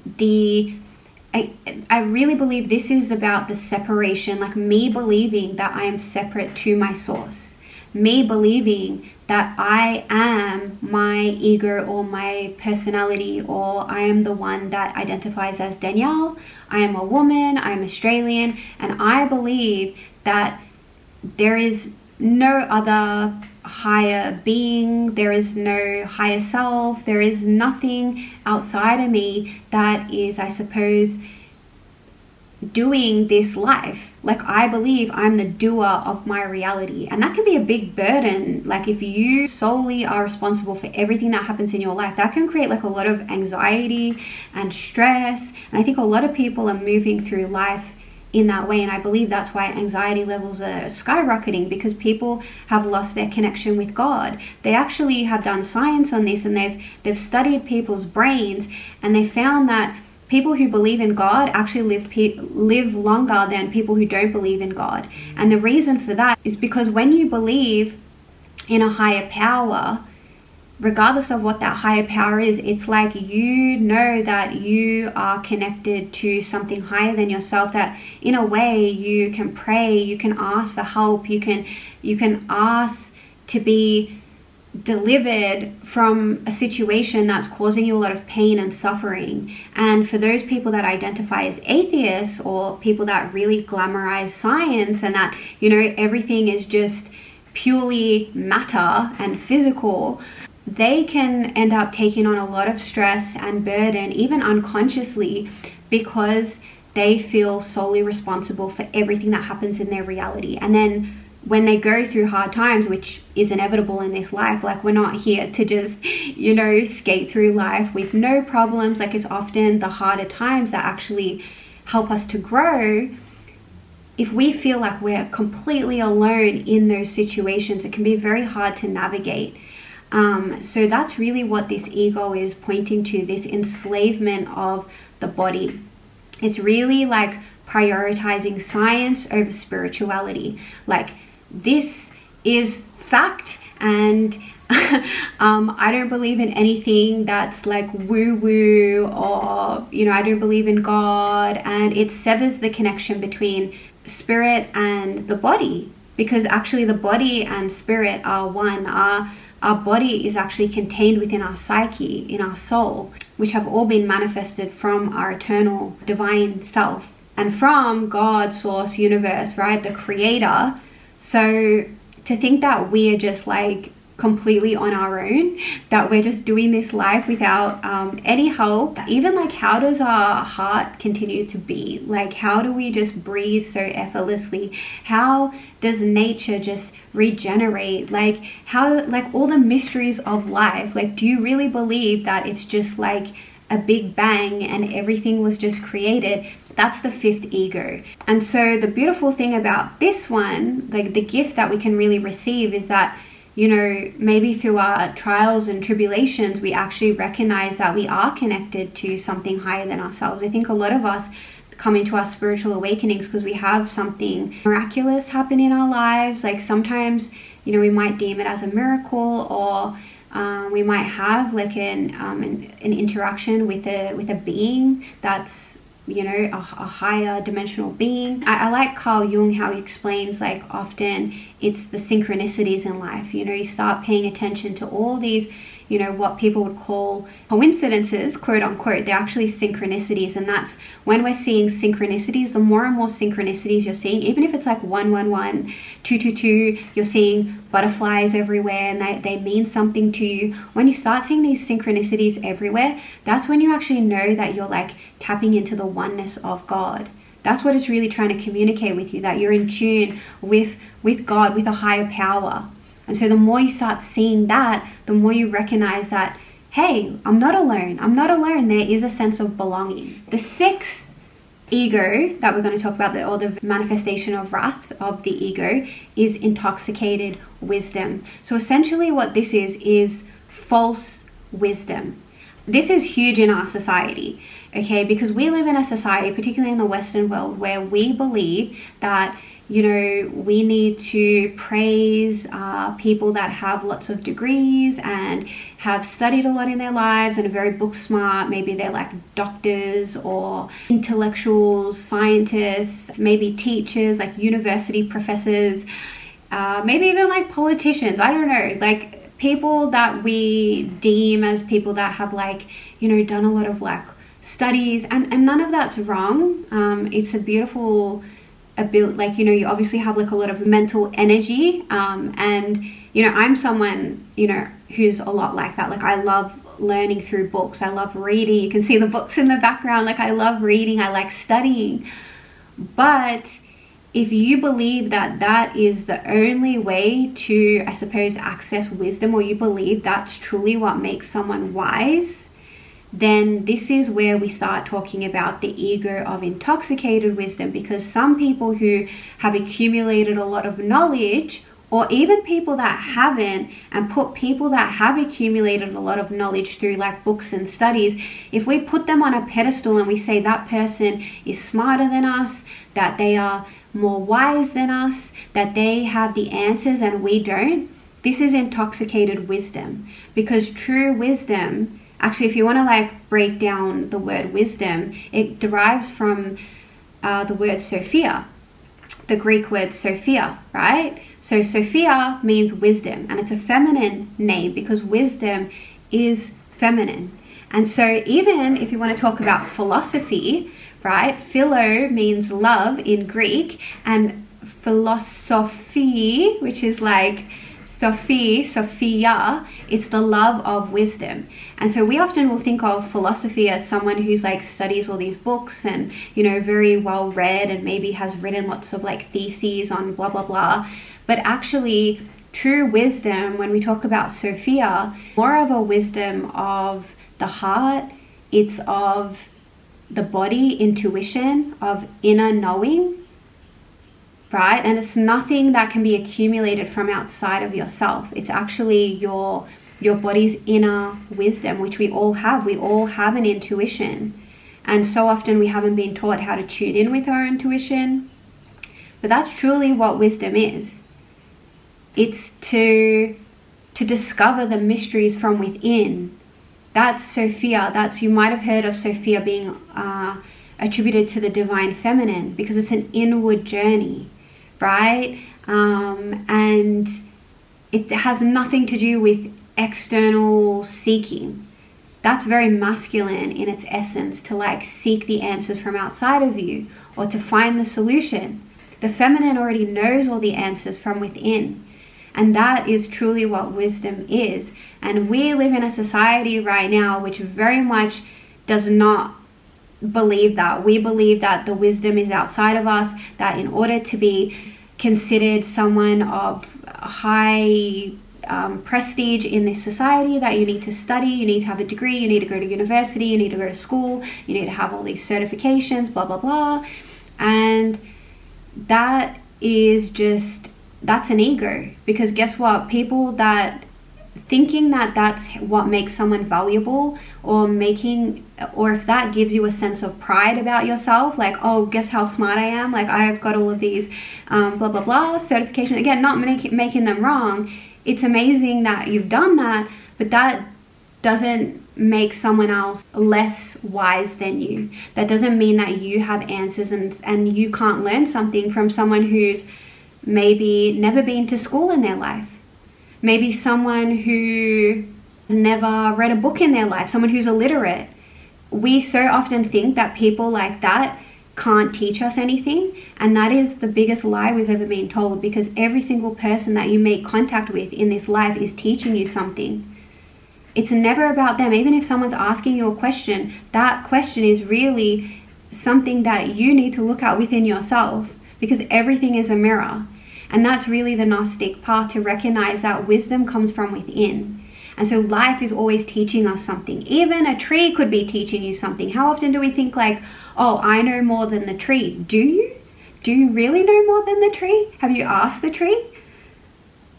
I really believe this is about the separation, like me believing that I am separate to my source, me believing that I am my ego or my personality, or I am the one that identifies as Danielle, I am a woman, I'm Australian, and I believe that there is no other higher being, there is no higher self, there is nothing outside of me that is, I suppose, doing this life. Like, I believe I'm the doer of my reality, and that can be a big burden. Like, if you solely are responsible for everything that happens in your life, that can create like a lot of anxiety and stress, and I think a lot of people are moving through life in that way. And I believe that's why anxiety levels are skyrocketing, because people have lost their connection with God. They actually have done science on this, and they've studied people's brains, and they found that people who believe in God actually live longer than people who don't believe in God. And the reason for that is because when you believe in a higher power, regardless of what that higher power is, it's like you know that you are connected to something higher than yourself, that in a way you can pray, you can ask for help, you can ask to be delivered from a situation that's causing you a lot of pain and suffering. And for those people that identify as atheists, or people that really glamorize science and that, you know, everything is just purely matter and physical, they can end up taking on a lot of stress and burden, even unconsciously, because they feel solely responsible for everything that happens in their reality. And then when they go through hard times, which is inevitable in this life, like, we're not here to just, you know, skate through life with no problems. Like, it's often the harder times that actually help us to grow. If we feel like we're completely alone in those situations, it can be very hard to navigate. So that's really what this ego is pointing to, this enslavement of the body. It's really like prioritizing science over spirituality. Like, this is fact, and I don't believe in anything that's like woo-woo, or, you know, I don't believe in God, and it severs the connection between spirit and the body, because actually the body and spirit are one. Our body is actually contained within our psyche, in our soul, which have all been manifested from our eternal divine self and from God, source, universe, right? The creator. So to think that we are just like completely on our own, that we're just doing this life without any help, even like, how does our heart continue to beat? Like, how do we just breathe so effortlessly? How does nature just regenerate? Like, how, like, all the mysteries of life, like, do you really believe that it's just like a big bang and everything was just created? That's the fifth ego. And so the beautiful thing about this one, like the gift that we can really receive, is that, you know, maybe through our trials and tribulations, we actually recognize that we are connected to something higher than ourselves. I think a lot of us come into our spiritual awakenings because we have something miraculous happen in our lives. Like, sometimes, you know, we might deem it as a miracle, or we might have like an interaction with a being that's, you know, a higher dimensional being. I like Carl Jung, how he explains, like, often it's the synchronicities in life. You know, you start paying attention to all these, you know, what people would call coincidences, quote unquote. They're actually synchronicities. And that's when we're seeing synchronicities, the more and more synchronicities you're seeing, even if it's like 111, 222, you're seeing butterflies everywhere, and they mean something to you. When you start seeing these synchronicities everywhere, that's when you actually know that you're like tapping into the oneness of God. That's what it's really trying to communicate with you, that you're in tune with God, with a higher power. And so the more you start seeing that, the more you recognize that, hey, I'm not alone. I'm not alone. There is a sense of belonging. The sixth ego that we're going to talk about, or the manifestation of wrath of the ego, is intoxicated wisdom. So essentially what this is false wisdom. This is huge in our society, okay? Because we live in a society, particularly in the Western world, where we believe that, we need to praise people that have lots of degrees and have studied a lot in their lives and are very book smart. Maybe they're like doctors or intellectuals, scientists, maybe teachers, like university professors, maybe even like politicians. I don't know, like people that we deem as people that have like, done a lot of like studies, and none of that's wrong. It's a beautiful ability, like, you obviously have like a lot of mental energy, and I'm someone who's a lot like that. Like, I love learning through books. I love reading. You can see the books in the background. Like, I love reading. I like studying. But if you believe that that is the only way to, I suppose, access wisdom, or you believe that's truly what makes someone wise, then this is where we start talking about the ego of intoxicated wisdom. Because some people who have accumulated a lot of knowledge, or even people that haven't, and put people that have accumulated a lot of knowledge through like books and studies, if we put them on a pedestal and we say that person is smarter than us, that they are more wise than us, that they have the answers and we don't, this is intoxicated wisdom. Because true wisdom, actually, if you want to like break down the word wisdom, it derives from the word Sophia, the Greek word Sophia, right? So Sophia means wisdom, and it's a feminine name because wisdom is feminine. And so even if you want to talk about philosophy, right? Philo means love in Greek, and philosophy, which is like Sophia, it's the love of wisdom. And so we often will think of philosophy as someone who's like studies all these books and, very well read, and maybe has written lots of like theses on blah, blah, blah. But actually, true wisdom, when we talk about Sophia, more of a wisdom of the heart, it's of the body, intuition, of inner knowing, right? And it's nothing that can be accumulated from outside of yourself. It's actually your body's inner wisdom, which we all have. We all have an intuition. And so often we haven't been taught how to tune in with our intuition. But that's truly what wisdom is. It's to discover the mysteries from within. That's Sophia. You might have heard of Sophia being attributed to the divine feminine, because it's an inward journey, right? And it has nothing to do with external seeking. That's very masculine in its essence, to like seek the answers from outside of you or to find the solution. The feminine already knows all the answers from within. And that is truly what wisdom is. And we live in a society right now which very much does not believe that. We believe that the wisdom is outside of us, that in order to be considered someone of high prestige in this society, that you need to study, you need to have a degree, you need to go to university, you need to go to school, you need to have all these certifications, blah, blah, blah. And that is just, that's an ego. Because guess what? People that thinking that that's what makes someone valuable, or if that gives you a sense of pride about yourself, like, oh, guess how smart I am, like I've got all of these blah, blah, blah certifications. Again, not making them wrong. It's amazing that you've done that, but that doesn't make someone else less wise than you. That doesn't mean that you have answers and you can't learn something from someone who's maybe never been to school in their life. Maybe someone who never read a book in their life, someone who's illiterate. We so often think that people like that can't teach us anything, and that is the biggest lie we've ever been told, because every single person that you make contact with in this life is teaching you something. It's never about them. Even if someone's asking you a question, that question is really something that you need to look at within yourself, because everything is a mirror. And that's really the Gnostic path, to recognize that wisdom comes from within. And so life is always teaching us something. Even a tree could be teaching you something. How often do we think like, oh, I know more than the tree? Do you? Do you really know more than the tree? Have you asked the tree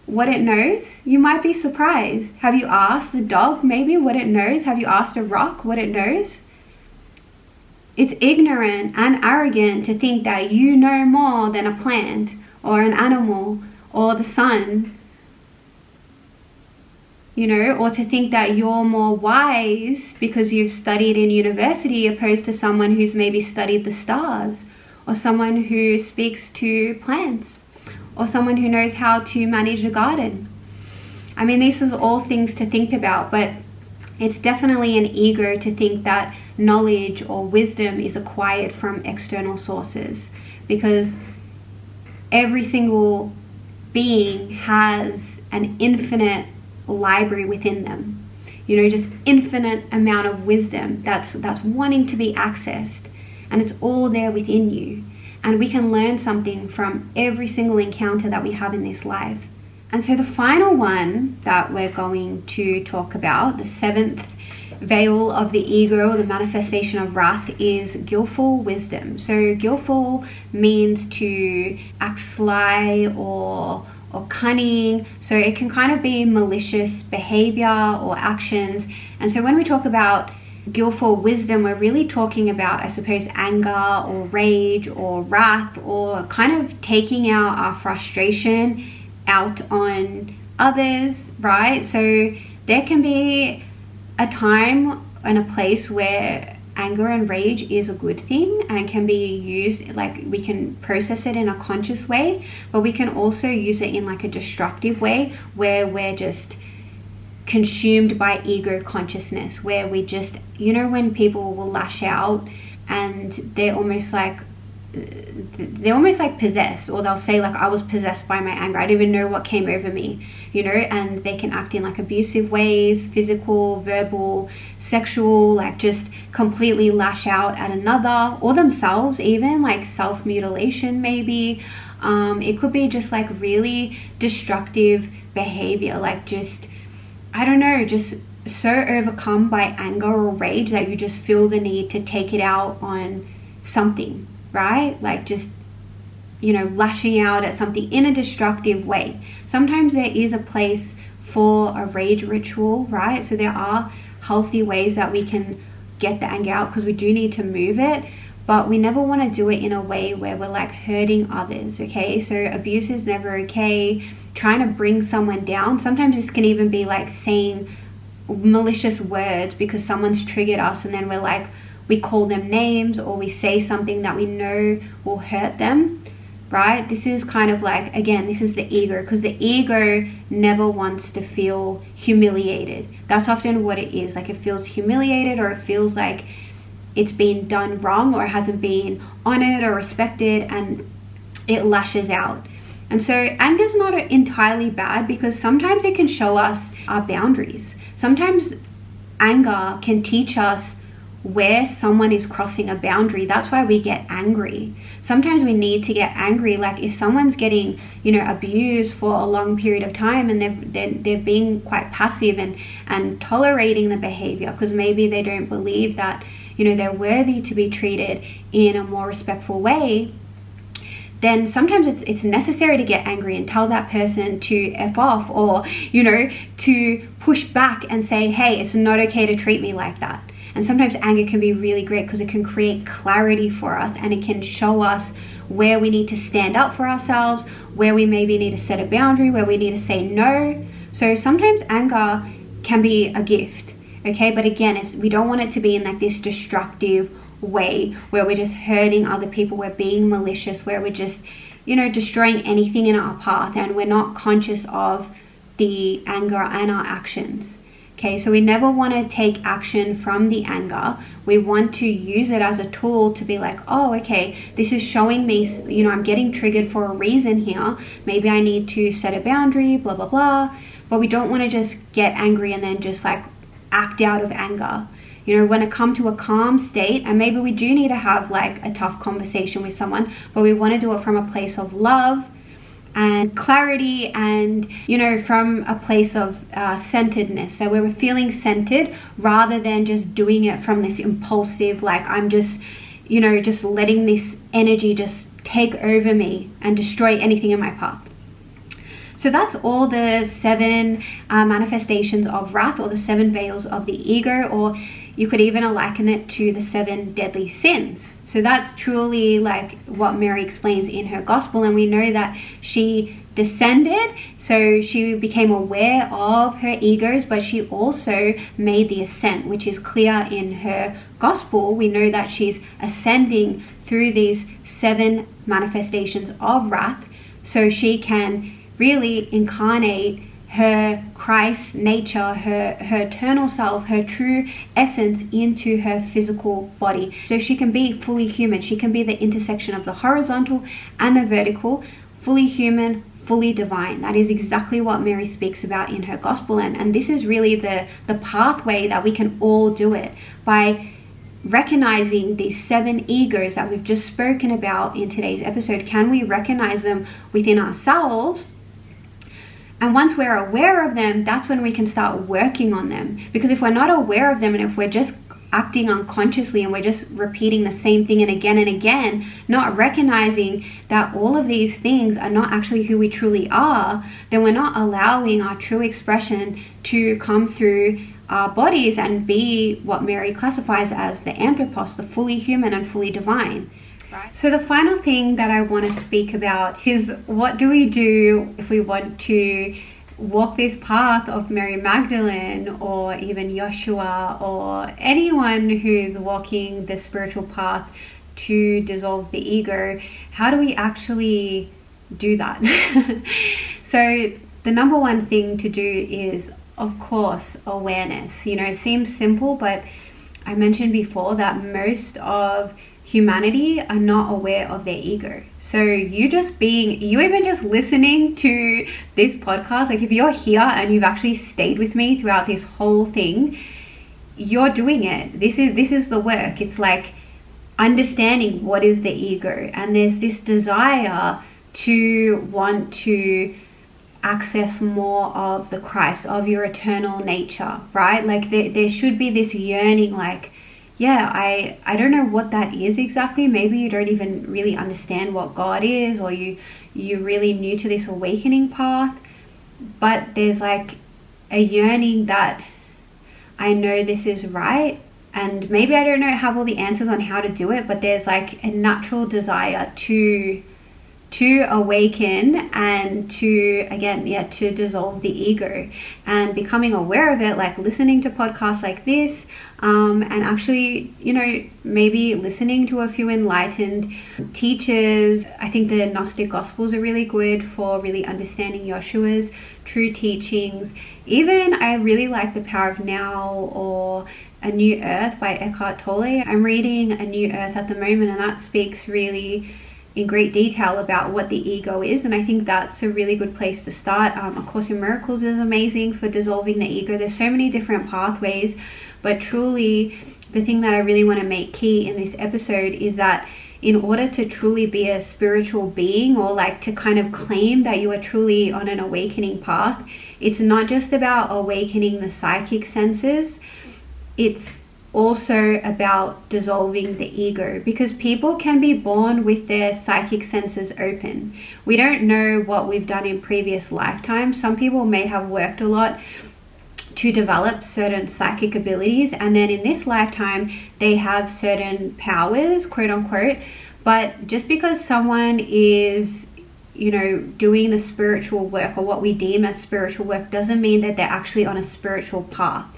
what it knows? You might be surprised. Have you asked the dog maybe what it knows? Have you asked a rock what it knows? It's ignorant and arrogant to think that you know more than a plant or an animal or the sun, you know, or to think that you're more wise because you've studied in university opposed to someone who's maybe studied the stars, or someone who speaks to plants, or someone who knows how to manage a garden. I mean, these are all things to think about, but it's definitely an ego to think that knowledge or wisdom is acquired from external sources, because every single being has an infinite library within them, you know, just infinite amount of wisdom that's wanting to be accessed, and it's all there within you. And we can learn something from every single encounter that we have in this life. And so the final one that we're going to talk about, the seventh veil of the ego, or the manifestation of wrath, is guileful wisdom. So guileful means to act sly or cunning. So it can kind of be malicious behavior or actions. And so when we talk about guileful wisdom, we're really talking about, I suppose, anger or rage or wrath, or kind of taking out our frustration out on others, right? So there can be a time and a place where anger and rage is a good thing and can be used, like we can process it in a conscious way, but we can also use it in like a destructive way where we're just consumed by ego consciousness, where we just, you know, when people will lash out and they're almost like possessed, or they'll say like, I was possessed by my anger, I didn't even know what came over me, you know, and they can act in like abusive ways, physical, verbal, sexual, like just completely lash out at another or themselves, even like self-mutilation maybe. It could be just like really destructive behavior, like just, I don't know, just so overcome by anger or rage that you just feel the need to take it out on something, right? Like just, you know, lashing out at something in a destructive way. Sometimes there is a place for a rage ritual, right? So there are healthy ways that we can get the anger out, because we do need to move it, but we never want to do it in a way where we're like hurting others, okay? So abuse is never okay. Trying to bring someone down, sometimes this can even be like saying malicious words because someone's triggered us, and then we're like, we call them names, or we say something that we know will hurt them, right? This is kind of like, again, this is the ego, because the ego never wants to feel humiliated. That's often what it is, like it feels humiliated, or it feels like it's been done wrong, or it hasn't been honored or respected, and it lashes out. And so anger is not entirely bad, because sometimes it can show us our boundaries. Sometimes anger can teach us where someone is crossing a boundary. That's why we get angry. Sometimes we need to get angry, like if someone's getting, you know, abused for a long period of time, and they're being quite passive and tolerating the behavior because maybe they don't believe that, you know, they're worthy to be treated in a more respectful way, then sometimes it's necessary to get angry and tell that person to F off, or, you know, to push back and say, hey, it's not okay to treat me like that. And sometimes anger can be really great because it can create clarity for us, and it can show us where we need to stand up for ourselves, where we maybe need to set a boundary, where we need to say no. So sometimes anger can be a gift, okay? But again, we don't want it to be in like this destructive way where we're just hurting other people, we're being malicious, where we're just, you know, destroying anything in our path, and we're not conscious of the anger and our actions. Okay, so we never want to take action from the anger. We want to use it as a tool to be like, oh, okay, this is showing me, you know, I'm getting triggered for a reason here. Maybe I need to set a boundary, blah, blah, blah. But we don't want to just get angry and then just like act out of anger. You know, when it comes to a calm state, and maybe we do need to have like a tough conversation with someone, but we want to do it from a place of love, and clarity, and from a place of centeredness. So we're feeling centered rather than just doing it from this impulsive, like I'm just just letting this energy just take over me and destroy anything in my path. So that's all the 7 manifestations of wrath, or the 7 veils of the ego, or you could even liken it to the 7 deadly sins. So that's truly like what Mary explains in her gospel. And we know that she descended, so she became aware of her egos, but she also made the ascent, which is clear in her gospel. We know that she's ascending through these 7 manifestations of wrath, so she can really incarnate her Christ nature, her eternal self, her true essence into her physical body. So she can be fully human. She can be the intersection of the horizontal and the vertical, fully human, fully divine. That is exactly what Mary speaks about in her gospel. And this is really the pathway that we can all do it by recognizing these 7 egos that we've just spoken about in today's episode. Can we recognize them within ourselves? And once we're aware of them, that's when we can start working on them. Because if we're not aware of them, and if we're just acting unconsciously and we're just repeating the same thing and again, not recognizing that all of these things are not actually who we truly are, then we're not allowing our true expression to come through our bodies and be what Mary classifies as the anthropos, the fully human and fully divine. So the final thing that I want to speak about is, what do we do if we want to walk this path of Mary Magdalene, or even Joshua, or anyone who's walking the spiritual path to dissolve the ego? How do we actually do that? So the number one thing to do is, of course, awareness. It seems simple, but I mentioned before that most of humanity are not aware of their ego. So you even just listening to this podcast, like if you're here and you've actually stayed with me throughout this whole thing, you're doing it. This is the work. It's like understanding what is the ego, and there's this desire to want to access more of the Christ, of your eternal nature, right? Like there should be this yearning, like, yeah, I don't know what that is exactly. Maybe you don't even really understand what God is, or you're really new to this awakening path, but there's like a yearning that I know this is right, and maybe I don't have all the answers on how to do it, but there's like a natural desire to awaken and to dissolve the ego. And becoming aware of it, like listening to podcasts like this, and actually maybe listening to a few enlightened teachers. I think the Gnostic Gospels are really good for really understanding Yeshua's true teachings. Even I really like The Power of Now or A New Earth by Eckhart Tolle. I'm reading A New Earth at the moment, and that speaks really in great detail about what the ego is, and I think that's a really good place to start. A Course in Miracles is amazing for dissolving the ego. There's so many different pathways, but truly the thing that I really want to make key in this episode is that in order to truly be a spiritual being, or like to kind of claim that you are truly on an awakening path, it's not just about awakening the psychic senses, it's also about dissolving the ego, because people can be born with their psychic senses open. We don't know what we've done in previous lifetimes. Some people may have worked a lot to develop certain psychic abilities, and then in this lifetime they have certain powers, quote unquote. But just because someone is doing the spiritual work, or what we deem as spiritual work, doesn't mean that they're actually on a spiritual path.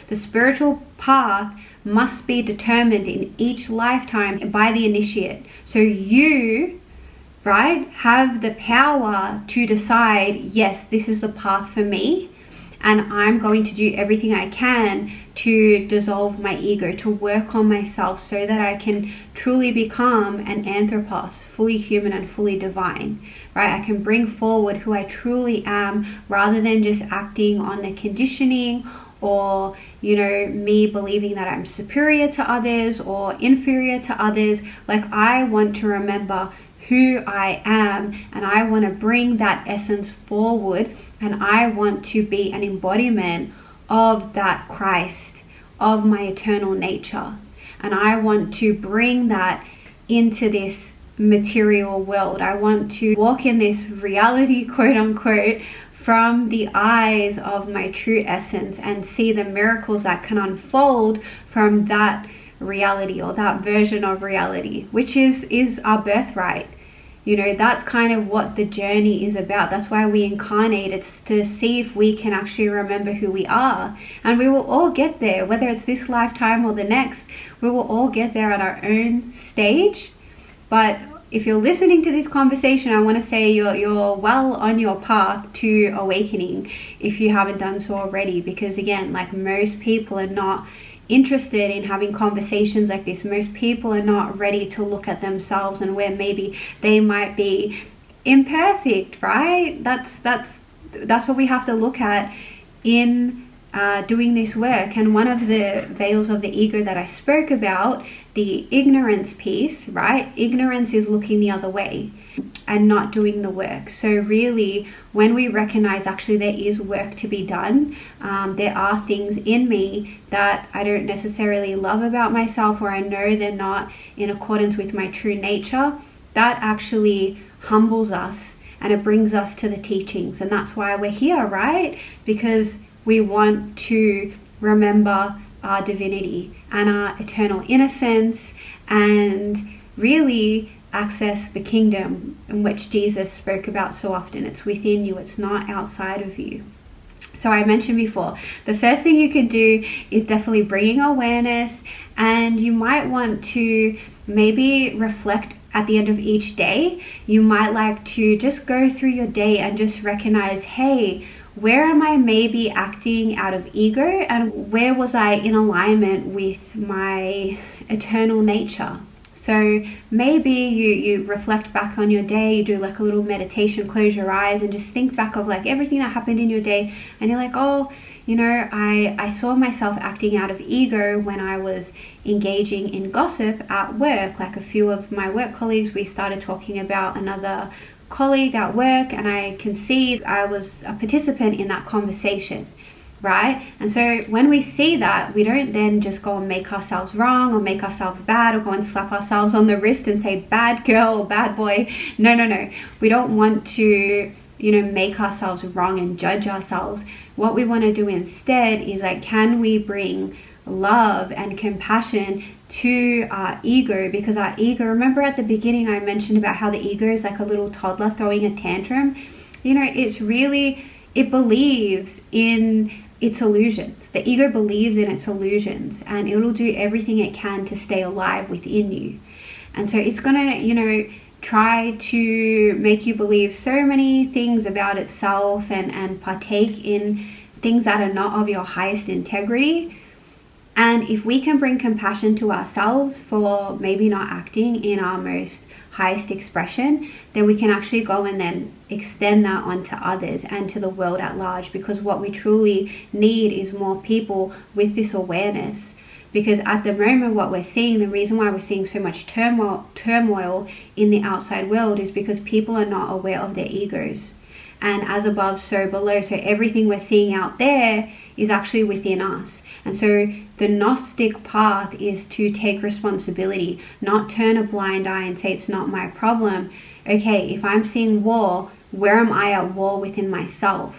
The spiritual path must be determined in each lifetime by the initiate. So you, right, have the power to decide, yes, this is the path for me, and I'm going to do everything I can to dissolve my ego, to work on myself so that I can truly become an anthropos, fully human and fully divine, right? I can bring forward who I truly am, rather than just acting on the conditioning, or me believing that I'm superior to others or inferior to others. Like, I want to remember who I am, and I want to bring that essence forward, and I want to be an embodiment of that Christ, of my eternal nature. And I want to bring that into this material world. I want to walk in this reality, quote unquote, from the eyes of my true essence and see the miracles that can unfold from that reality, or that version of reality, which is our birthright. That's kind of what the journey is about. That's why we incarnate. It's to see if we can actually remember who we are. And we will all get there, whether it's this lifetime or the next. We will all get there at our own stage. But if you're listening to this conversation, I want to say you're well on your path to awakening if you haven't done so already. Because again, like, most people are not interested in having conversations like this. Most people are not ready to look at themselves and where maybe they might be imperfect, right? That's what we have to look at in doing this work. And one of the veils of the ego that I spoke about, the ignorance piece, right? Ignorance is looking the other way and not doing the work. So really, when we recognize actually there is work to be done, there are things in me that I don't necessarily love about myself, or I know they're not in accordance with my true nature, that actually humbles us and it brings us to the teachings. And that's why we're here, right? Because we want to remember our divinity and our eternal innocence, and really access the kingdom in which Jesus spoke about so often. It's within you, it's not outside of you. So I mentioned before, the first thing you can do is definitely bringing awareness, and you might want to maybe reflect at the end of each day. You might like to just go through your day and just recognize, hey, where am I maybe acting out of ego, and where was I in alignment with my eternal nature? So maybe you reflect back on your day, you do like a little meditation, close your eyes and just think back of like everything that happened in your day, and you're like, oh, I saw myself acting out of ego when I was engaging in gossip at work. Like, a few of my work colleagues, we started talking about another colleague at work, and I can see I was a participant in that conversation, right? And so when we see that, we don't then just go and make ourselves wrong or make ourselves bad or go and slap ourselves on the wrist and say bad girl, bad boy. No. We don't want to make ourselves wrong and judge ourselves. What we want to do instead is like, can we bring love and compassion to our ego? Because our ego, remember at the beginning I mentioned about how the ego is like a little toddler throwing a tantrum. It believes in its illusions. The ego believes in its illusions, and it'll do everything it can to stay alive within you. And so it's gonna try to make you believe so many things about itself and partake in things that are not of your highest integrity. And if we can bring compassion to ourselves for maybe not acting in our most highest expression, then we can actually go and then extend that onto others and to the world at large. Because what we truly need is more people with this awareness. Because at the moment, what we're seeing, the reason why we're seeing so much turmoil in the outside world is because people are not aware of their egos. And as above, so below. So everything we're seeing out there is actually within us. And so the Gnostic path is to take responsibility, not turn a blind eye and say it's not my problem. Okay, if I'm seeing war, where am I at war within myself?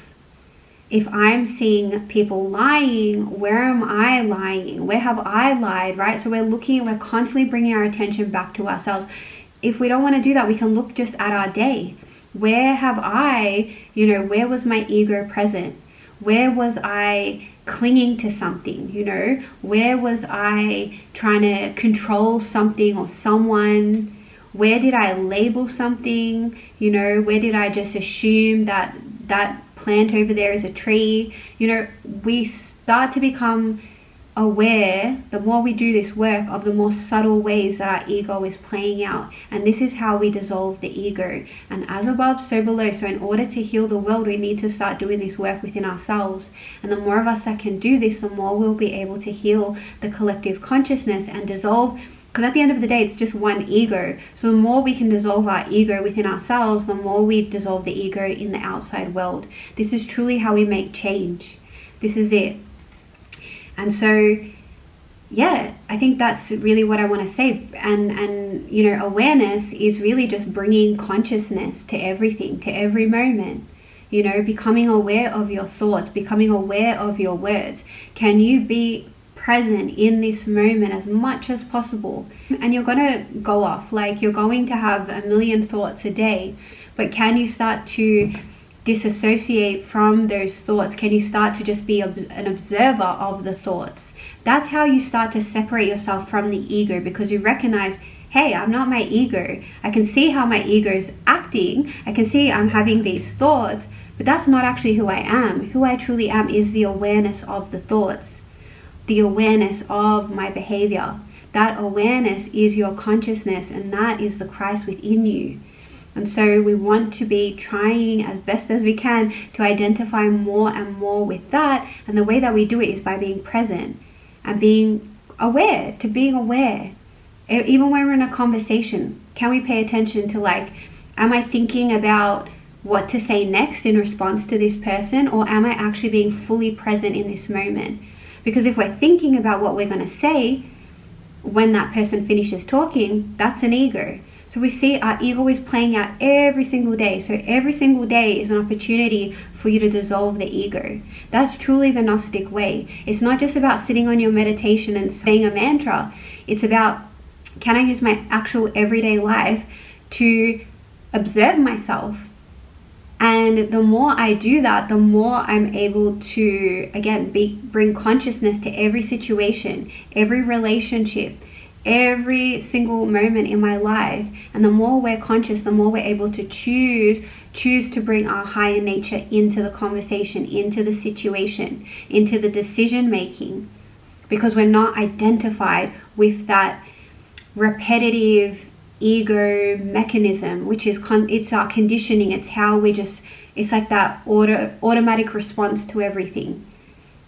If I'm seeing people lying, where am I lying? Where have I lied, right? So we're constantly bringing our attention back to ourselves. If we don't want to do that, we can look just at our day. Where have I, where was my ego present? Where was I clinging to something? Where was I trying to control something or someone? Where did I label something? Where did I just assume that plant over there is a tree? We start to become aware, the more we do this work, of the more subtle ways that our ego is playing out. And this is how we dissolve the ego. And as above, so below. So in order to heal the world, we need to start doing this work within ourselves. And the more of us that can do this, the more we'll be able to heal the collective consciousness and dissolve Because at the end of the day, it's just one ego. So the more we can dissolve our ego within ourselves, the more we dissolve the ego in the outside world. This is truly how we make change. This is it. And so, yeah, I think that's really what I want to say. And you know, awareness is really just bringing consciousness to everything, to every moment. You know, becoming aware of your thoughts, becoming aware of your words. Can you be present in this moment as much as possible? And you're going to go off, like you're going to have a million thoughts a day, but can you start to disassociate from those thoughts? Can you start to just be an observer of the thoughts? That's how you start to separate yourself from the ego, because you recognize, hey, I'm not my ego. I can see how my ego is acting. I can see I'm having these thoughts, but that's not actually who I am. Who I truly am is the awareness of the thoughts, the awareness of my behavior. That awareness is your consciousness, and that is the Christ within you. And so we want to be trying as best as we can to identify more and more with that. And the way that we do it is by being present and being aware, to being aware. Even when we're in a conversation, can we pay attention to, like, am I thinking about what to say next in response to this person, or am I actually being fully present in this moment? Because if we're thinking about what we're going to say when that person finishes talking, that's an ego. So we see our ego is playing out every single day. So every single day is an opportunity for you to dissolve the ego. That's truly the Gnostic way. It's not just about sitting on your meditation and saying a mantra. It's about, can I use my actual everyday life to observe myself? And the more I do that, the more I'm able to, again, bring consciousness to every situation, every relationship, every single moment in my life. And the more we're conscious, the more we're able to choose to bring our higher nature into the conversation, into the situation, into the decision making, because we're not identified with that repetitive ego mechanism, which is it's our conditioning. It's how it's like that automatic response to everything,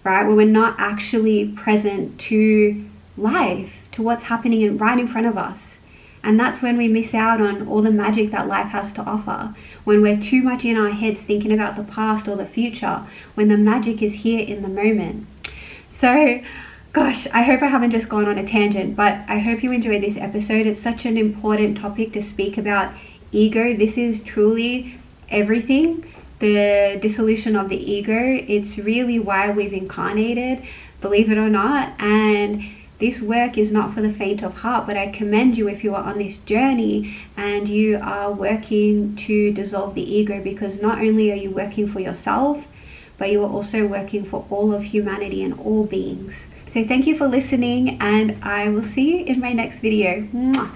right? Where we're not actually present to life, to what's happening right in front of us. And that's when we miss out on all the magic that life has to offer, when we're too much in our heads thinking about the past or the future, when the magic is here in the moment. So gosh, I hope I haven't just gone on a tangent, but I hope you enjoyed this episode. It's such an important topic to speak about ego. This is truly everything. The dissolution of the ego, it's really why we've incarnated, believe it or not. And this work is not for the faint of heart, but I commend you if you are on this journey and you are working to dissolve the ego, because not only are you working for yourself, but you are also working for all of humanity and all beings. So thank you for listening, and I will see you in my next video. Mwah.